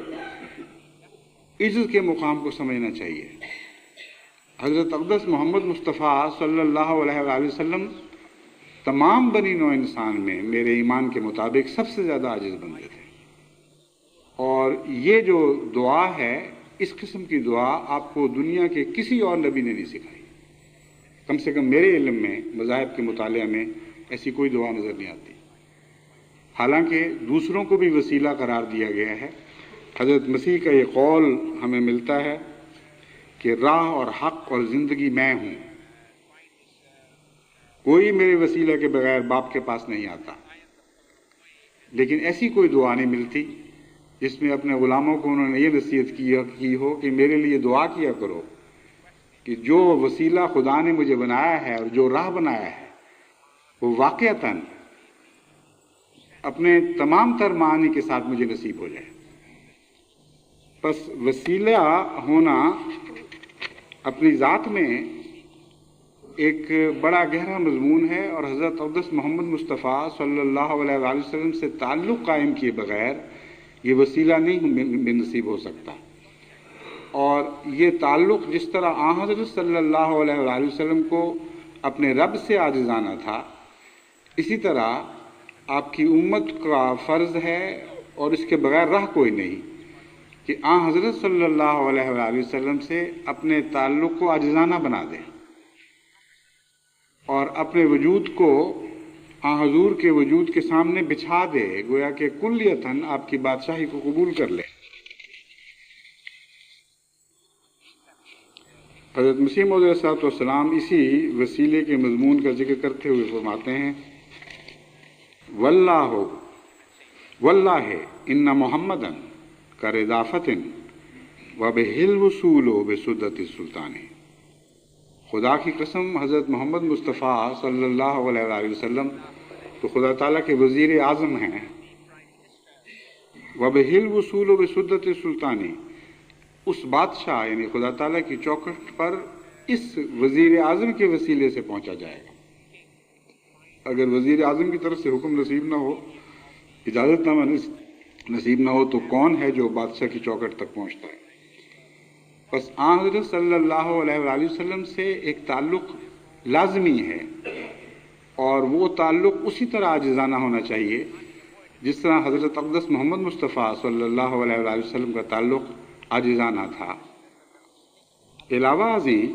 عزت کے مقام کو سمجھنا چاہیے۔ حضرت اقدس محمد مصطفیٰ صلی اللہ علیہ وآلہ وسلم تمام بنی نوع انسان میں میرے ایمان کے مطابق سب سے زیادہ عاجز بندے تھے، اور یہ جو دعا ہے، اس قسم کی دعا آپ کو دنیا کے کسی اور نبی نے نہیں سکھائی۔ کم سے کم میرے علم میں، مذاہب کے مطالعہ میں ایسی کوئی دعا نظر نہیں آتی۔ حالانکہ دوسروں کو بھی وسیلہ قرار دیا گیا ہے۔ حضرت مسیح کا یہ قول ہمیں ملتا ہے کہ راہ اور حق اور زندگی میں ہوں، کوئی میرے وسیلہ کے بغیر باپ کے پاس نہیں آتا۔ لیکن ایسی کوئی دعا نہیں ملتی جس میں اپنے غلاموں کو انہوں نے یہ نصیحت کی ہو کہ میرے لیے دعا کیا کرو کہ جو وسیلہ خدا نے مجھے بنایا ہے اور جو راہ بنایا ہے وہ واقعتاً اپنے تمام تر معانی کے ساتھ مجھے نصیب ہو جائے۔ بس وسیلہ ہونا اپنی ذات میں ایک بڑا گہرا مضمون ہے، اور حضرت اقدس محمد مصطفیٰ صلی اللہ علیہ وآلہ وسلم سے تعلق قائم کیے بغیر یہ وسیلہ نہیں نصیب ہو سکتا۔ اور یہ تعلق جس طرح آن حضرت صلی اللہ علیہ وآلہ وسلم کو اپنے رب سے عاجزانہ تھا، اسی طرح آپ کی امت کا فرض ہے اور اس کے بغیر راہ کوئی نہیں کہ آن حضرت صلی اللہ علیہ وآلہ وسلم سے اپنے تعلق کو عاجزانہ بنا دیں اور اپنے وجود کو آن حضور کے وجود کے سامنے بچھا دے، گویا کہ کلیتاً آپ کی بادشاہی کو قبول کر لے۔ حضرت مسیح موعود علیہ الصلوۃ والسلام اسی وسیلے کے مضمون کا ذکر کرتے ہوئے فرماتے ہیں، واللہ ان محمدً کردافت وبہل وصول بسدت السلطان۔ خدا کی قسم، حضرت محمد مصطفیٰ صلی اللہ علیہ وآلہ وسلم تو خدا تعالیٰ کے وزیر اعظم ہیں، وبہل وصول بسدت السلطان، اس بادشاہ یعنی خدا تعالیٰ کی چوکھٹ پر اس وزیر اعظم کے وسیلے سے پہنچا جائے گا۔ اگر وزیر اعظم کی طرف سے حکم نصیب نہ ہو، اجازت نامہ نصیب نہ ہو، تو کون ہے جو بادشاہ کی چوکھٹ تک پہنچتا ہے؟ بس آن حضرت صلی اللہ علیہ وآلہ وسلم سے ایک تعلق لازمی ہے، اور وہ تعلق اسی طرح عاجزانہ ہونا چاہیے جس طرح حضرت اقدس محمد مصطفیٰ صلی اللہ علیہ وآلہ وسلم کا تعلق عاجزانہ تھا۔ علاوہ ازیں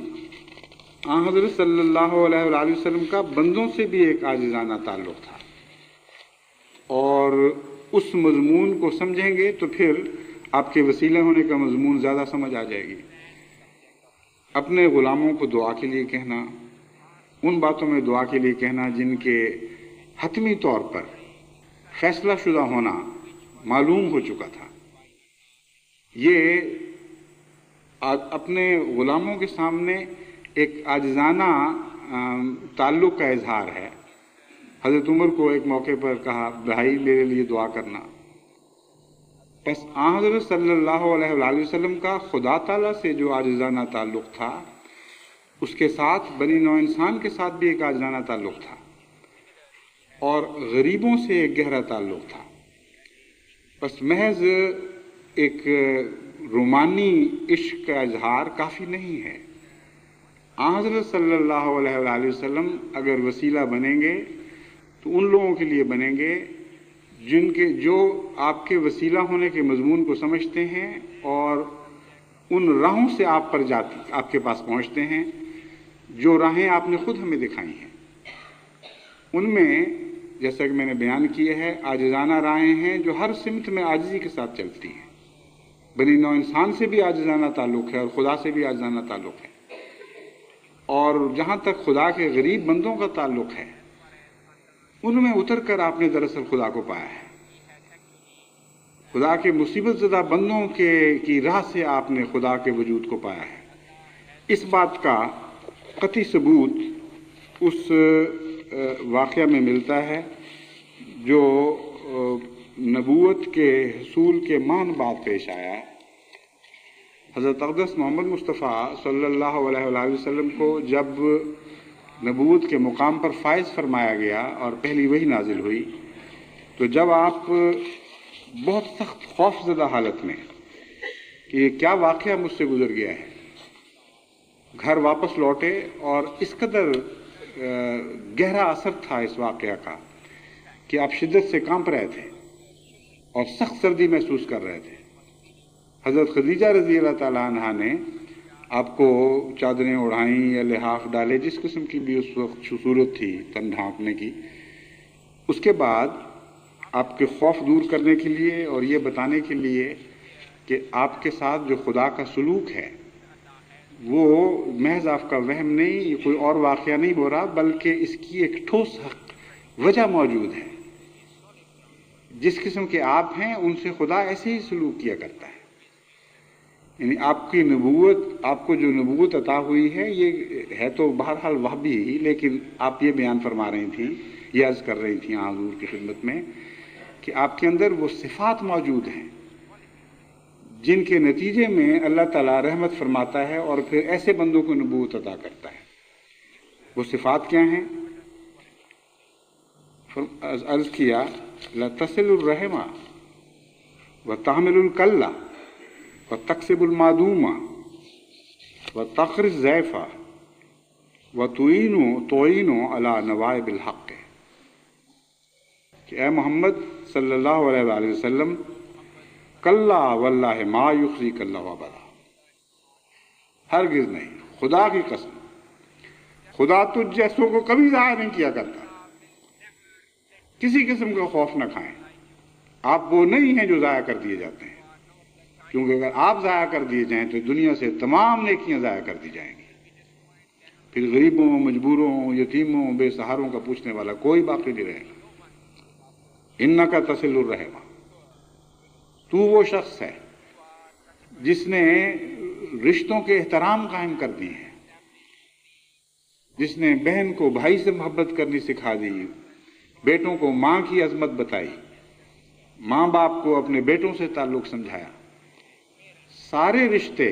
آن حضرت صلی اللہ علیہ وآلہ وسلم کا بندوں سے بھی ایک عاجزانہ تعلق تھا۔ اور اس مضمون کو سمجھیں گے تو پھر آپ کے وسیلے ہونے کا مضمون زیادہ سمجھ آ جائے گی۔ اپنے غلاموں کو دعا کے لیے کہنا، ان باتوں میں دعا کے لیے کہنا جن کے حتمی طور پر فیصلہ شدہ ہونا معلوم ہو چکا تھا، یہ اپنے غلاموں کے سامنے ایک عاجزانہ تعلق کا اظہار ہے۔ حضرت عمر کو ایک موقع پر کہا، بھائی میرے لیے دعا کرنا۔ بس حضرت صلی اللہ علیہ وآلہ وسلم کا خدا تعالیٰ سے جو عاجزانہ تعلق تھا، اس کے ساتھ بنی نوع انسان کے ساتھ بھی ایک عاجزانہ تعلق تھا، اور غریبوں سے ایک گہرا تعلق تھا۔ بس محض ایک رومانی عشق کا اظہار کافی نہیں ہے۔ حضرت صلی اللہ علیہ وآلہ وسلم اگر وسیلہ بنیں گے تو ان لوگوں کے لیے بنیں گے جو آپ کے وسیلہ ہونے کے مضمون کو سمجھتے ہیں اور ان راہوں سے آپ کے پاس پہنچتے ہیں جو راہیں آپ نے خود ہمیں دکھائی ہیں۔ ان میں جیسا کہ میں نے بیان کیا ہے عاجزانہ راہیں ہیں جو ہر سمت میں عاجزی کے ساتھ چلتی ہیں۔ بنی نوع انسان سے بھی عاجزانہ تعلق ہے اور خدا سے بھی عاجزانہ تعلق ہے، اور جہاں تک خدا کے غریب بندوں کا تعلق ہے ان میں اتر کر آپ نے دراصل خدا کو پایا ہے۔ خدا کے مصیبت زدہ بندوں کی راہ سے آپ نے خدا کے وجود کو پایا ہے۔ اس بات کا قطعی ثبوت اس واقعہ میں ملتا ہے جو نبوت کے حصول کے ماہ بعد پیش آیا۔ حضرت اقدس محمد مصطفیٰ صلی اللہ علیہ وآلہ وسلم کو جب نبوت کے مقام پر فائز فرمایا گیا اور پہلی وحی نازل ہوئی، تو جب آپ بہت سخت خوف زدہ حالت میں کہ یہ کیا واقعہ مجھ سے گزر گیا ہے، گھر واپس لوٹے، اور اس قدر گہرا اثر تھا اس واقعہ کا کہ آپ شدت سے کانپ رہے تھے اور سخت سردی محسوس کر رہے تھے۔ حضرت خدیجہ رضی اللہ تعالیٰ عنہا نے آپ کو چادریں اڑھائیں یا لحاف ڈالے، جس قسم کی بھی اس وقت صورت تھی تن ڈھانپنے کی۔ اس کے بعد آپ کے خوف دور کرنے کے لیے اور یہ بتانے کے لیے کہ آپ کے ساتھ جو خدا کا سلوک ہے وہ محض آپ کا وہم نہیں، یہ کوئی اور واقعہ نہیں ہو رہا، بلکہ اس کی ایک ٹھوس وجہ موجود ہے۔ جس قسم کے آپ ہیں ان سے خدا ایسے ہی سلوک کیا کرتا ہے۔ یعنی آپ کی نبوت، آپ کو جو نبوت عطا ہوئی ہے یہ ہے تو بہرحال وحی ہی، لیکن آپ یہ بیان فرما رہی تھیں، یہ عرض کر رہی تھیں حضور کی خدمت میں کہ آپ کے اندر وہ صفات موجود ہیں جن کے نتیجے میں اللہ تعالیٰ رحمت فرماتا ہے اور پھر ایسے بندوں کو نبوت عطا کرتا ہے۔ وہ صفات کیا ہیں؟ عرض کیا، لَتَصِلُ الرَّحِمَ وَتَحْمِلُ الْكَلَّ وَتَكْسِبُ الْمَعْدُومَ وَتَقْرِي الضَّيْفَ وَتُعِينُ عَلَى نَوَائِبِ الْحَقِّ، کہ اے محمد صلی اللہ علیہ وآلہ وسلم، کلا واللہ ما یخزیک اللہ ابدا، ہرگز نہیں، خدا کی قسم، خدا تجھ جیسوں کو کبھی ضائع نہیں کیا کرتا۔ کسی قسم کا خوف نہ کھائیں، آپ وہ نہیں ہیں جو ضائع کر دیے جاتے ہیں، کیونکہ اگر آپ ضائع کر دیے جائیں تو دنیا سے تمام نیکیاں ضائع کر دی جائیں گی، پھر غریبوں، مجبوروں، یتیموں، بے سہاروں کا پوچھنے والا کوئی باقی نہیں رہے گا۔ انکا تصل الرحمہ، تو وہ شخص ہے جس نے رشتوں کے احترام قائم کر دیے ہیں، جس نے بہن کو بھائی سے محبت کرنی سکھا دی، بیٹوں کو ماں کی عظمت بتائی، ماں باپ کو اپنے بیٹوں سے تعلق سمجھایا۔ سارے رشتے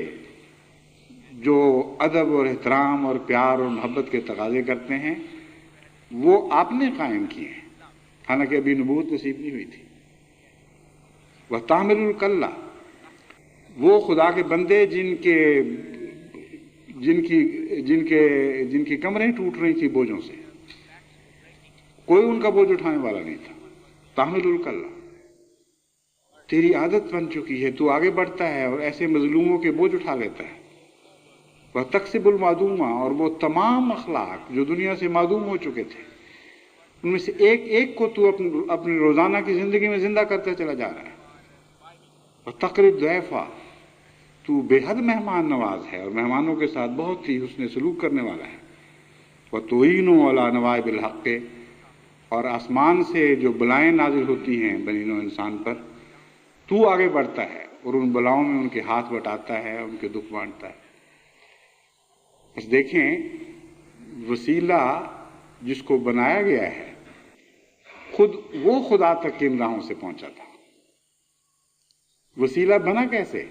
جو ادب اور احترام اور پیار اور محبت کے تقاضے کرتے ہیں وہ آپ نے قائم کیے ہیں، حالانکہ ابھی نبوت نصیب نہیں ہوئی تھی۔ وَتَحْمِلُ الْكَلَّ، وہ خدا کے بندے جن کی کمریں ٹوٹ رہی تھی بوجھوں سے، کوئی ان کا بوجھ اٹھانے والا نہیں تھا۔ تحمل الکلہ، تیری عادت بن چکی ہے، تو آگے بڑھتا ہے اور ایسے مظلوموں کے بوجھ اٹھا لیتا ہے۔ وَتَكْسِبُ الْمَعْدُومَ، اور وہ تمام اخلاق جو دنیا سے معدوم ہو چکے تھے، ان میں سے ایک ایک کو تو اپنی روزانہ کی زندگی میں زندہ کرتے چلا جا رہا ہے. اور تقرب ضیفہ، تو بے حد مہمان نواز ہے اور مہمانوں کے ساتھ بہت ہی حسن سلوک کرنے والا ہے. وَتُعِينُ عَلَى نَوَائِبِ الْحَقِّ، اور آسمان سے جو بلائیں نازل ہوتی ہیں بنی نوع انسان پر، تو آگے بڑھتا ہے اور ان بلاؤں میں ان کے ہاتھ بٹاتا ہے، ان کے دکھ بانٹتا ہے. بس دیکھیں، وسیلہ جس کو بنایا گیا ہے خود وہ خدا تک کن راہوں سے پہنچا تھا. وسیلہ بنا کیسے؟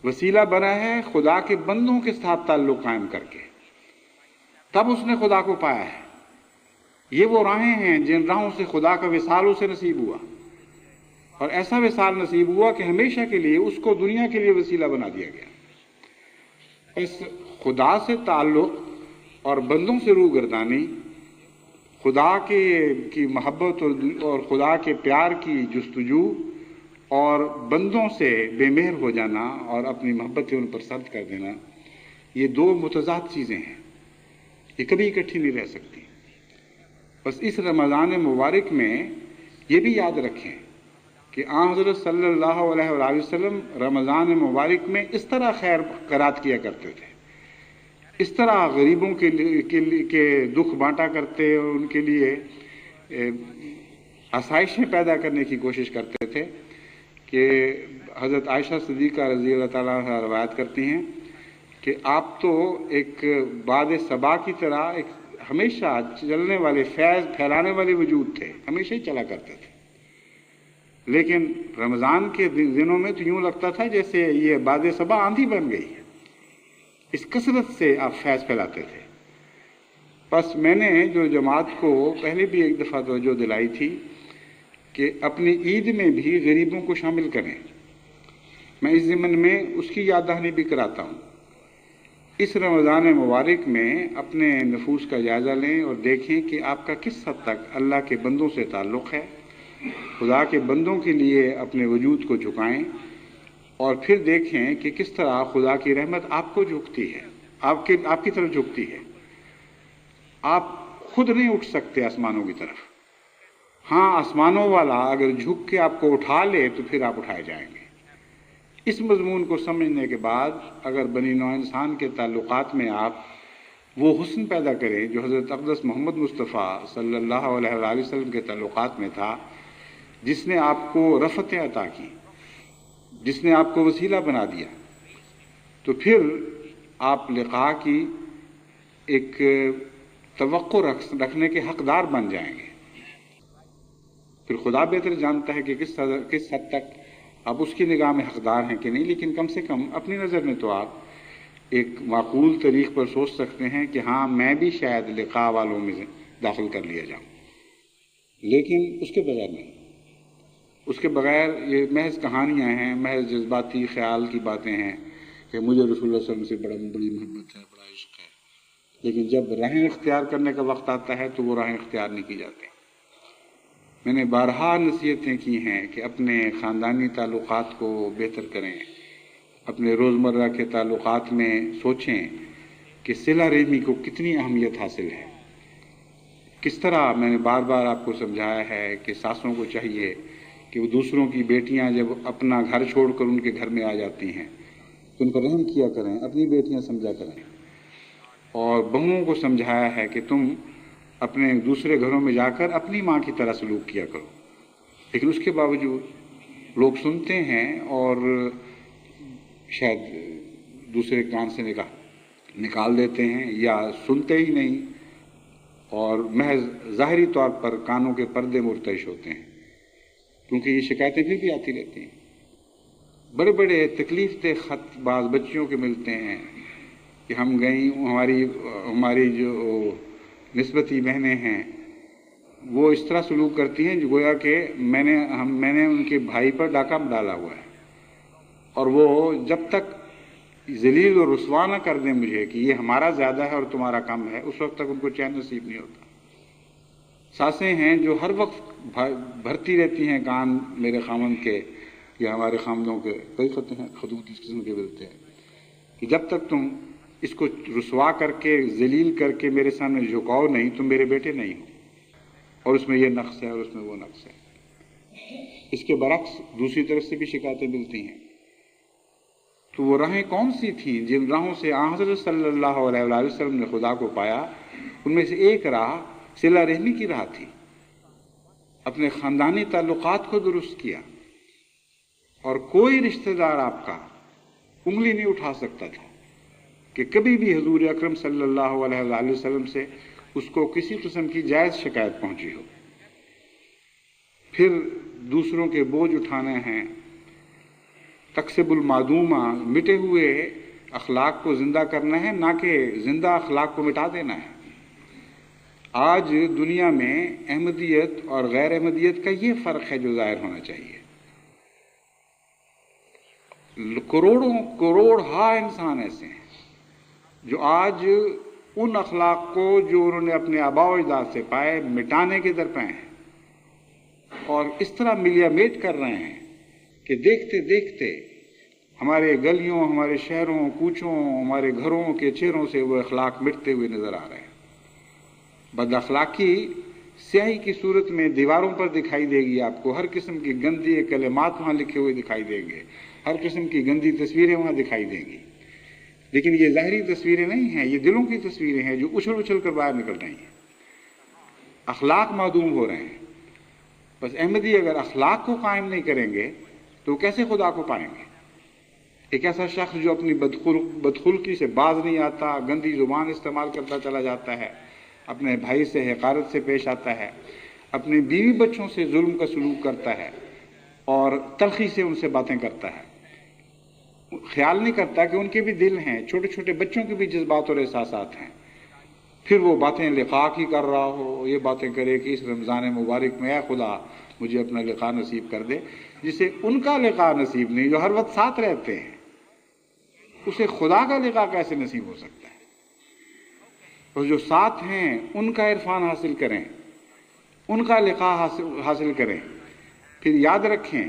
وسیلہ بنا ہے خدا کے بندوں کے ساتھ تعلق قائم کر کے، تب اس نے خدا کو پایا ہے. یہ وہ راہیں ہیں جن راہوں سے خدا کا وصال اسے نصیب ہوا، اور ایسا وصال نصیب ہوا کہ ہمیشہ کے لیے اس کو دنیا کے لیے وسیلہ بنا دیا گیا. اس خدا سے تعلق اور بندوں سے روگردانی، خدا کی محبت اور خدا کے پیار کی جستجو اور بندوں سے بے مہر ہو جانا اور اپنی محبتیں ان پر سرد کر دینا، یہ دو متضاد چیزیں ہیں، یہ کبھی اکٹھی نہیں رہ سکتی. بس اس رمضان مبارک میں یہ بھی یاد رکھیں کہ آن حضرت صلی اللہ علیہ وآلہ وسلم رمضان مبارک میں اس طرح خیر خیرات کیا کرتے تھے، اس طرح غریبوں کے دکھ بانٹا کرتے اور ان کے لیے آسائشیں پیدا کرنے کی کوشش کرتے تھے کہ حضرت عائشہ صدیقہ رضی اللہ تعالیٰ عنہا روایت کرتی ہیں کہ آپ تو ایک باد صبا کی طرح ایک ہمیشہ چلنے والے فیض پھیلانے والے وجود تھے، ہمیشہ ہی چلا کرتے تھے. لیکن رمضان کے دنوں میں تو یوں لگتا تھا جیسے یہ باد صبا آندھی بن گئی ہے، اس کثرت سے آپ فیض پھیلاتے تھے. بس میں نے جو جماعت کو پہلے بھی ایک دفعہ توجہ دلائی تھی کہ اپنی عید میں بھی غریبوں کو شامل کریں. میں اس ضمن میں اس کی یاد دہانی بھی کراتا ہوں. اس رمضان مبارک میں اپنے نفوس کا جائزہ لیں اور دیکھیں کہ آپ کا کس حد تک اللہ کے بندوں سے تعلق ہے. خدا کے بندوں کے لیے اپنے وجود کو جھکائیں اور پھر دیکھیں کہ کس طرح خدا کی رحمت آپ کو جھکتی ہے، آپ کی طرف جھکتی ہے. آپ خود نہیں اٹھ سکتے آسمانوں کی طرف، ہاں آسمانوں والا اگر جھک کے آپ کو اٹھا لے تو پھر آپ اٹھائے جائیں گے. اس مضمون کو سمجھنے کے بعد اگر بنی نوع انسان کے تعلقات میں آپ وہ حسن پیدا کریں جو حضرت اقدس محمد مصطفیٰ صلی اللہ علیہ وآلہ وسلم کے تعلقات میں تھا، جس نے آپ کو رفتیں عطا کی، جس نے آپ کو وسیلہ بنا دیا، تو پھر آپ لقاء کی ایک توقع رکھنے کے حقدار بن جائیں گے. پھر خدا بہتر جانتا ہے کہ کس حد تک آپ اس کی نگاہ میں حقدار ہیں کہ نہیں، لیکن کم سے کم اپنی نظر میں تو آپ ایک معقول طریق پر سوچ سکتے ہیں کہ ہاں میں بھی شاید لقاء والوں میں داخل کر لیا جاؤں. لیکن اس کے بغیر نہیں، اس کے بغیر یہ محض کہانیاں ہیں، محض جذباتی خیال کی باتیں ہیں کہ مجھے رسول اللہ صلی اللہ علیہ وسلم سے بڑی محبت ہے، بڑا عشق ہے. لیکن جب راہیں اختیار کرنے کا وقت آتا ہے تو وہ راہیں اختیار نہیں کی جاتی. میں نے بارہا نصیحتیں کی ہیں کہ اپنے خاندانی تعلقات کو بہتر کریں، اپنے روزمرہ کے تعلقات میں سوچیں کہ صلہ رحمی کو کتنی اہمیت حاصل ہے. کس طرح میں نے بار بار آپ کو سمجھایا ہے کہ ساسوں کو چاہیے کہ وہ دوسروں کی بیٹیاں جب اپنا گھر چھوڑ کر ان کے گھر میں آ جاتی ہیں تو ان پر رحم کیا کریں، اپنی بیٹیاں سمجھا کریں. اور بہوؤں کو سمجھایا ہے کہ تم اپنے دوسرے گھروں میں جا کر اپنی ماں کی طرح سلوک کیا کرو. لیکن اس کے باوجود لوگ سنتے ہیں اور شاید دوسرے کان سے نکال دیتے ہیں یا سنتے ہی نہیں اور محض ظاہری طور پر کانوں کے پردے مرتعش ہوتے ہیں، کیونکہ یہ شکایتیں پھر بھی آتی رہتی ہیں. بڑے بڑے تکلیف دہ خط بعض بچیوں کے ملتے ہیں کہ ہم گئیں، ہماری جو نسبتی بہنیں ہیں وہ اس طرح سلوک کرتی ہیں جو گویا کہ میں نے ان کے بھائی پر ڈاکہ ڈالا ہوا ہے، اور وہ جب تک ذلیل اور رسوا نہ کر دیں مجھے کہ یہ ہمارا زیادہ ہے اور تمہارا کم ہے، اس وقت تک ان کو چین نصیب نہیں ہوتا. ساسیں ہیں جو ہر وقت بھرتی رہتی ہیں کان میرے خامند کے یا ہمارے خامدوں کے، کئی خطوط اس قسم کے ملتے ہیں کہ جب تک تم اس کو رسوا کر کے ذلیل کر کے میرے سامنے جھکاؤ نہیں، تم میرے بیٹے نہیں ہو. اور اس میں یہ نقص ہے اور اس میں وہ نقص ہے. اس کے برعکس دوسری طرف سے بھی شکایتیں ملتی ہیں. تو وہ راہیں کون سی تھیں جن راہوں سے حضرت صلی اللہ علیہ وآلہ وسلم نے خدا کو پایا؟ ان میں سے ایک راہ صلہ رحمی کی راہ تھی. اپنے خاندانی تعلقات کو درست کیا، اور کوئی رشتہ دار آپ کا انگلی نہیں اٹھا سکتا تھا کہ کبھی بھی حضور اکرم صلی اللہ علیہ وآلہ وسلم سے اس کو کسی قسم کی جائز شکایت پہنچی ہو. پھر دوسروں کے بوجھ اٹھانے ہیں، تکسب المعدومہ، مٹے ہوئے اخلاق کو زندہ کرنا ہے، نہ کہ زندہ اخلاق کو مٹا دینا ہے. آج دنیا میں احمدیت اور غیر احمدیت کا یہ فرق ہے جو ظاہر ہونا چاہیے. کروڑوں ہا انسان ایسے ہیں جو آج ان اخلاق کو جو انہوں نے اپنے آباء و اجداد سے پائے مٹانے کے در پہ ہیں، اور اس طرح ملیا میٹ کر رہے ہیں کہ دیکھتے دیکھتے ہمارے گلیوں، ہمارے شہروں، کوچوں، ہمارے گھروں کے چہروں سے وہ اخلاق مٹتے ہوئے نظر آ رہے ہیں. بد اخلاقی سیاہی کی صورت میں دیواروں پر دکھائی دے گی آپ کو، ہر قسم کی گندی کلمات وہاں لکھے ہوئے دکھائی دیں گے، ہر قسم کی گندی تصویریں وہاں دکھائی دیں گی. لیکن یہ ظاہری تصویریں نہیں ہیں، یہ دلوں کی تصویریں ہیں جو اچھل اچھل کر باہر نکل رہی ہیں. اخلاق معدوم ہو رہے ہیں. بس احمدی اگر اخلاق کو قائم نہیں کریں گے تو کیسے خدا کو پائیں گے؟ ایک ایسا شخص جو اپنی بدخلقی سے باز نہیں آتا، گندی زبان استعمال کرتا چلا جاتا ہے، اپنے بھائی سے حقارت سے پیش آتا ہے، اپنے بیوی بچوں سے ظلم کا سلوک کرتا ہے اور تلخی سے ان سے باتیں کرتا ہے، خیال نہیں کرتا کہ ان کے بھی دل ہیں، چھوٹے چھوٹے بچوں کے بھی جذبات اور احساسات ہیں. پھر وہ باتیں لقاء کی کر رہا ہو، یہ باتیں کرے کہ اس رمضان مبارک میں اے خدا مجھے اپنا لقاء نصیب کر دے. جسے ان کا لقاء نصیب نہیں، جو ہر وقت ساتھ رہتے ہیں، اسے خدا کا لقاء کیسے نصیب ہو سکتا ہے؟ اور جو ساتھ ہیں ان کا عرفان حاصل کریں، ان کا لقاء حاصل کریں. پھر یاد رکھیں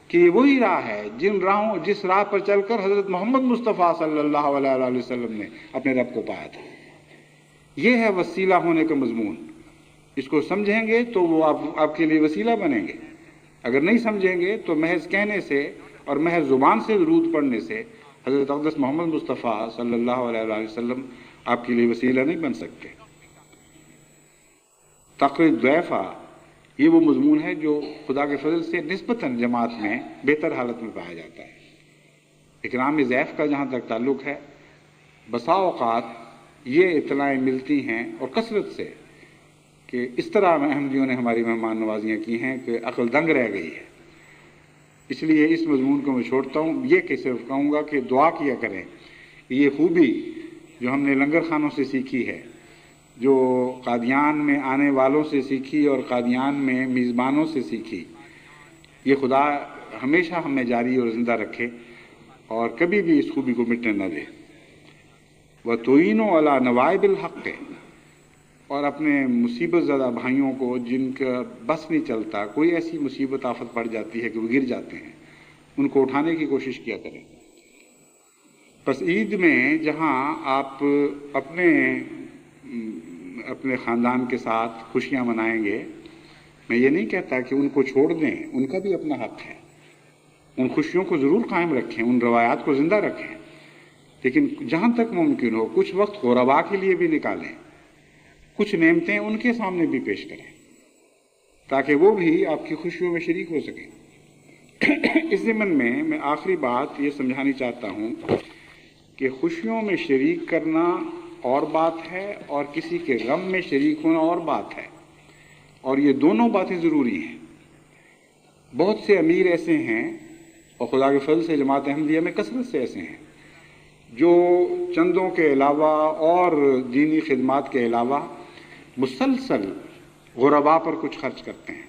کہ یہ وہی راہ ہے جس راہ پر چل کر حضرت محمد مصطفیٰ صلی اللہ علیہ وآلہ وسلم نے اپنے رب کو پایا تھا. یہ ہے وسیلہ ہونے کا مضمون. اس کو سمجھیں گے تو وہ آپ کے لیے وسیلہ بنیں گے. اگر نہیں سمجھیں گے تو محض کہنے سے اور محض زبان سے درود پڑھنے سے حضرت اقدس محمد مصطفیٰ صلی اللہ علیہ وآلہ وسلم آپ کے لیے وسیلہ نہیں بن سکتے. تقریر ضعیفہ یہ وہ مضمون ہے جو خدا کے فضل سے نسبتاً جماعت میں بہتر حالت میں پایا جاتا ہے. اکرام ضعیف کا جہاں تک تعلق ہے، بسا اوقات یہ اطلاعیں ملتی ہیں اور کثرت سے کہ اس طرح احمدیوں نے ہماری مہمان نوازیاں کی ہیں کہ عقل دنگ رہ گئی ہے. اس لیے اس مضمون کو میں چھوڑتا ہوں. یہ کہ صرف کہوں گا کہ دعا کیا کریں. یہ خوبی جو ہم نے لنگر خانوں سے سیکھی ہے، جو قادیان میں آنے والوں سے سیکھی اور قادیان میں میزبانوں سے سیکھی، یہ خدا ہمیشہ ہمیں جاری اور زندہ رکھے اور کبھی بھی اس خوبی کو مٹنے نہ دے. وَتُعِينُوا عَلَى نَوَائِبِ الْحَقِّ، اور اپنے مصیبت زدہ بھائیوں کو جن کا بس نہیں چلتا، کوئی ایسی مصیبت آفت پڑ جاتی ہے کہ وہ گر جاتے ہیں، ان کو اٹھانے کی کوشش کیا کریں. بس عید میں جہاں آپ اپنے خاندان کے ساتھ خوشیاں منائیں گے، میں یہ نہیں کہتا کہ ان کو چھوڑ دیں، ان کا بھی اپنا حق ہے. ان خوشیوں کو ضرور قائم رکھیں، ان روایات کو زندہ رکھیں، لیکن جہاں تک ممکن ہو کچھ وقت غربا کے لیے بھی نکالیں، کچھ نعمتیں ان کے سامنے بھی پیش کریں تاکہ وہ بھی آپ کی خوشیوں میں شریک ہو سکیں. اس ضمن میں آخری بات یہ سمجھانی چاہتا ہوں کہ خوشیوں میں شریک کرنا اور بات ہے اور کسی کے غم میں شریک ہونا اور بات ہے، اور یہ دونوں باتیں ضروری ہیں. بہت سے امیر ایسے ہیں اور خدا کے فضل سے جماعت احمدیہ میں کثرت سے ایسے ہیں جو چندوں کے علاوہ اور دینی خدمات کے علاوہ مسلسل غربا پر کچھ خرچ کرتے ہیں،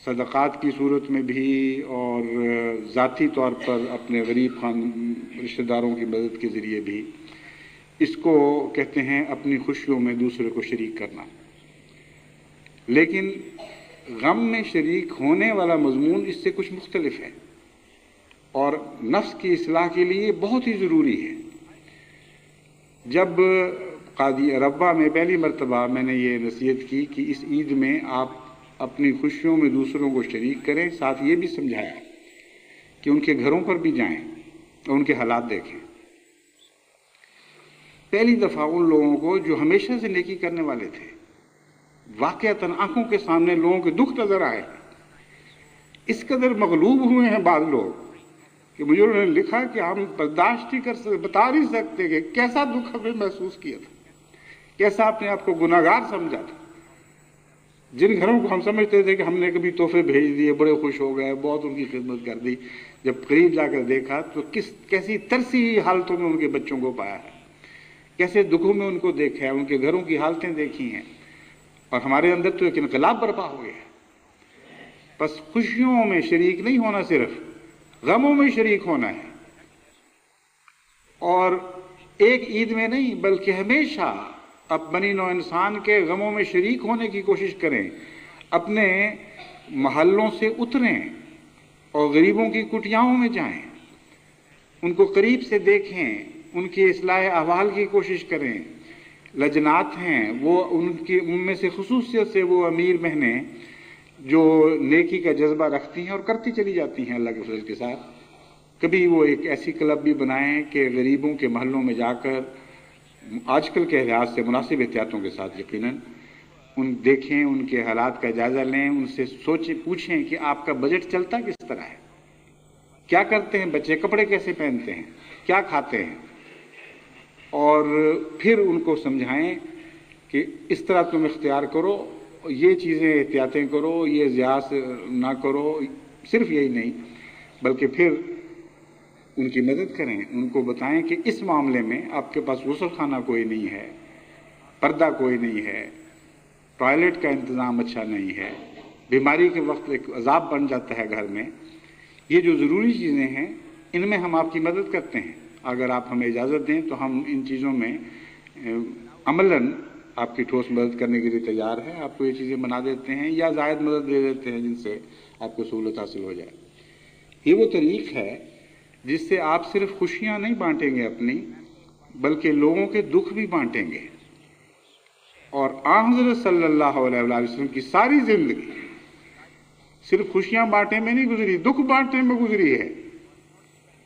صدقات کی صورت میں بھی اور ذاتی طور پر اپنے غریب رشتہ داروں کی مدد کے ذریعے بھی. اس کو کہتے ہیں اپنی خوشیوں میں دوسرے کو شریک کرنا. لیکن غم میں شریک ہونے والا مضمون اس سے کچھ مختلف ہے اور نفس کی اصلاح کے لیے بہت ہی ضروری ہے. جب قاضی ربا میں پہلی مرتبہ میں نے یہ نصیحت کی کہ اس عید میں آپ اپنی خوشیوں میں دوسروں کو شریک کریں، ساتھ یہ بھی سمجھایا کہ ان کے گھروں پر بھی جائیں اور ان کے حالات دیکھیں۔ پہلی دفعہ ان لوگوں کو جو ہمیشہ سے نیکی کرنے والے تھے، واقعتاً آنکھوں کے سامنے لوگوں کے دکھ نظر آئے، اس قدر مغلوب ہوئے ہیں بعض لوگ کہ مجھے انہوں نے لکھا کہ ہم برداشت نہیں کر سکتے، بتا نہیں سکتے کہ کیسا دکھ ہمیں محسوس کیا تھا، کیسا اپنے آپ کو گناہگار سمجھا تھا۔ جن گھروں کو ہم سمجھتے تھے کہ ہم نے کبھی تحفے بھیج دیے، بڑے خوش ہو گئے، بہت ان کی خدمت کر دی، جب قریب جا کر دیکھا تو کیسی ترسی حالتوں میں ان کے بچوں کو پایا ہے، کیسے دکھوں میں ان کو دیکھا ہے، ان کے گھروں کی حالتیں دیکھی ہیں، اور ہمارے اندر تو ایک انقلاب برپا ہو گیا ہے۔ بس خوشیوں میں شریک نہیں ہونا، صرف غموں میں شریک ہونا ہے، اور ایک عید میں نہیں بلکہ ہمیشہ اب بنی نوع انسان کے غموں میں شریک ہونے کی کوشش کریں، اپنے محلوں سے اتریں اور غریبوں کی کٹیاؤں میں جائیں، ان کو قریب سے دیکھیں، ان کی اصلاح احوال کی کوشش کریں۔ لجنات ہیں وہ ان میں سے خصوصیت سے وہ امیر بہنیں جو نیکی کا جذبہ رکھتی ہیں اور کرتی چلی جاتی ہیں اللہ کے فضل کے ساتھ، کبھی وہ ایک ایسی کلب بھی بنائیں کہ غریبوں کے محلوں میں جا کر آج کل کے لحاظ سے مناسب احتیاطوں کے ساتھ یقیناً ان دیکھیں، ان کے حالات کا جائزہ لیں، ان سے سوچیں، پوچھیں کہ آپ کا بجٹ چلتا کس طرح ہے، کیا کرتے ہیں بچے، کپڑے کیسے پہنتے ہیں، کیا کھاتے ہیں، اور پھر ان کو سمجھائیں کہ اس طرح تم اختیار کرو، یہ چیزیں احتیاطیں کرو، یہ زیاس نہ کرو، صرف یہی نہیں بلکہ پھر ان کی مدد کریں، ان کو بتائیں کہ اس معاملے میں آپ کے پاس غسل خانہ کوئی نہیں ہے، پردہ کوئی نہیں ہے، ٹوائلٹ کا انتظام اچھا نہیں ہے، بیماری کے وقت ایک عذاب بن جاتا ہے گھر میں، یہ جو ضروری چیزیں ہیں ان میں ہم آپ کی مدد کرتے ہیں، اگر آپ ہمیں اجازت دیں تو ہم ان چیزوں میں عملاً آپ کی ٹھوس مدد کرنے کے لیے تیار ہے، آپ کو یہ چیزیں بنا دیتے ہیں یا زائد مدد دے دیتے ہیں جن سے آپ کو سہولت حاصل ہو جائے۔ یہ وہ طریق ہے جس سے آپ صرف خوشیاں نہیں بانٹیں گے اپنی، بلکہ لوگوں کے دکھ بھی بانٹیں گے۔ اور آن حضرت صلی اللہ علیہ وسلم کی ساری زندگی صرف خوشیاں بانٹنے میں نہیں گزری، دکھ بانٹنے میں گزری ہے،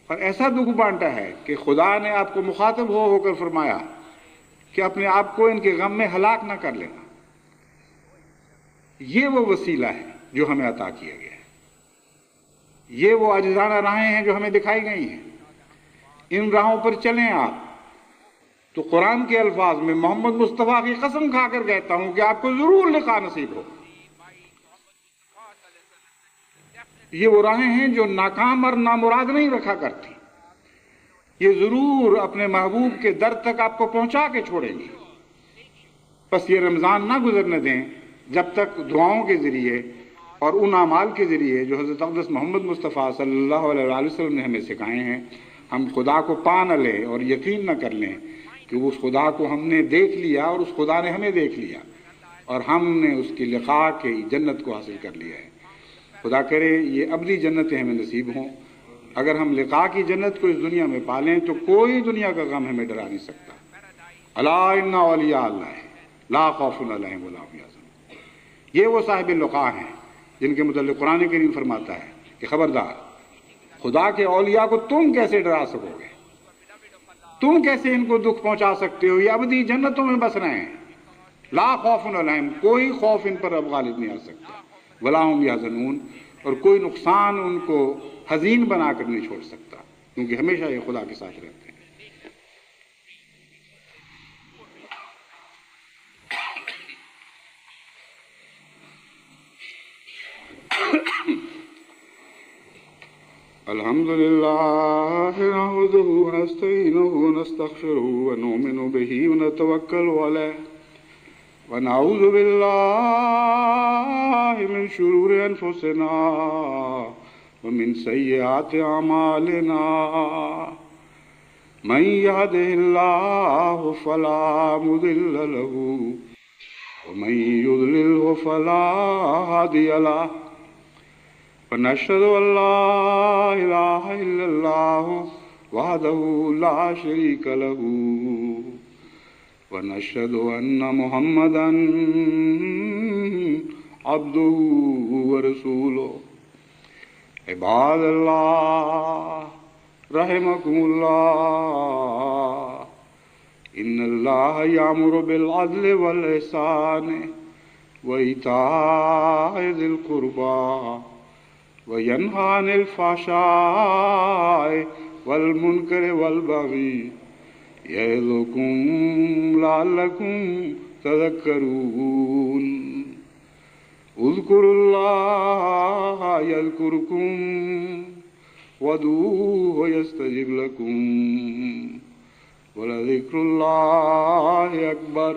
اور ایسا دکھ بانٹا ہے کہ خدا نے آپ کو مخاطب ہو کر فرمایا کہ اپنے آپ کو ان کے غم میں ہلاک نہ کر لینا۔ یہ وہ وسیلہ ہے جو ہمیں عطا کیا گیا ہے، یہ وہ عاجزانہ راہیں ہیں جو ہمیں دکھائی گئی ہیں، ان راہوں پر چلیں آپ تو قرآن کے الفاظ میں محمد مصطفیٰ کی قسم کھا کر کہتا ہوں کہ آپ کو ضرور لقاء نصیب ہو۔ یہ وہ راہیں ہیں جو ناکام اور نامراد نہیں رکھا کرتی، یہ ضرور اپنے محبوب کے در تک آپ کو پہنچا کے چھوڑیں گی۔ بس یہ رمضان نہ گزرنے دیں جب تک دعاؤں کے ذریعے اور ان اعمال کے ذریعے جو حضرت اقدس محمد مصطفیٰ صلی اللہ علیہ وسلم نے ہمیں سکھائے ہیں ہم خدا کو پا نہ لیں اور یقین نہ کر لیں کہ اس خدا کو ہم نے دیکھ لیا اور اس خدا نے ہمیں دیکھ لیا اور ہم نے اس کی لقاء کی جنت کو حاصل کر لیا ہے۔ خدا کرے یہ ابدی جنتیں ہمیں نصیب ہوں۔ اگر ہم لقاء کی جنت کو اس دنیا میں پالیں تو کوئی دنیا کا غم ہمیں ڈرا نہیں سکتا۔ الا ان اولیاء اللہ لا خوف علیہم ولا هم يحزنون۔ یہ وہ صاحب لقاء ہیں جن کے متعلق قرآن کریم فرماتا ہے کہ خبردار خدا کے اولیاء کو تم کیسے ڈرا سکو گے، تم کیسے ان کو دکھ پہنچا سکتے ہو، یہ ابدی جنتوں میں بس رہے ہیں، لا خوف علیہم، کوئی خوف ان پر اب غالب نہیں آ سکتا، ولا هم يحزنون، اور کوئی نقصان ان کو حزین بنا کر نہیں چھوڑ سکتا، کیونکہ ہمیشہ یہ خدا کے ساتھ رہتے ہیں۔ الحمد لله نحمده ونستعينه ونستغفره ونؤمن به ونتوكل عليه ونعوذ بالله من شرور أنفسنا ومن سيئات أعمالنا من يهده الله فلا مضل له ومن يضلله فلا هادي له ونشهد أن لا إله إلا الله وحده لا شريك له ونشهد أن محمدا عبده ورسوله. عباد الله رحمكم الله، إن الله يأمر بالعدل والإحسان وإيتاء ذي القربى وينهى عن الفحشاء والمنكر والبغي يعظكم لعلكم تذكرون. اذكروا الله يذكركم وادعوه يستجب لكم ولذكر الله أكبر.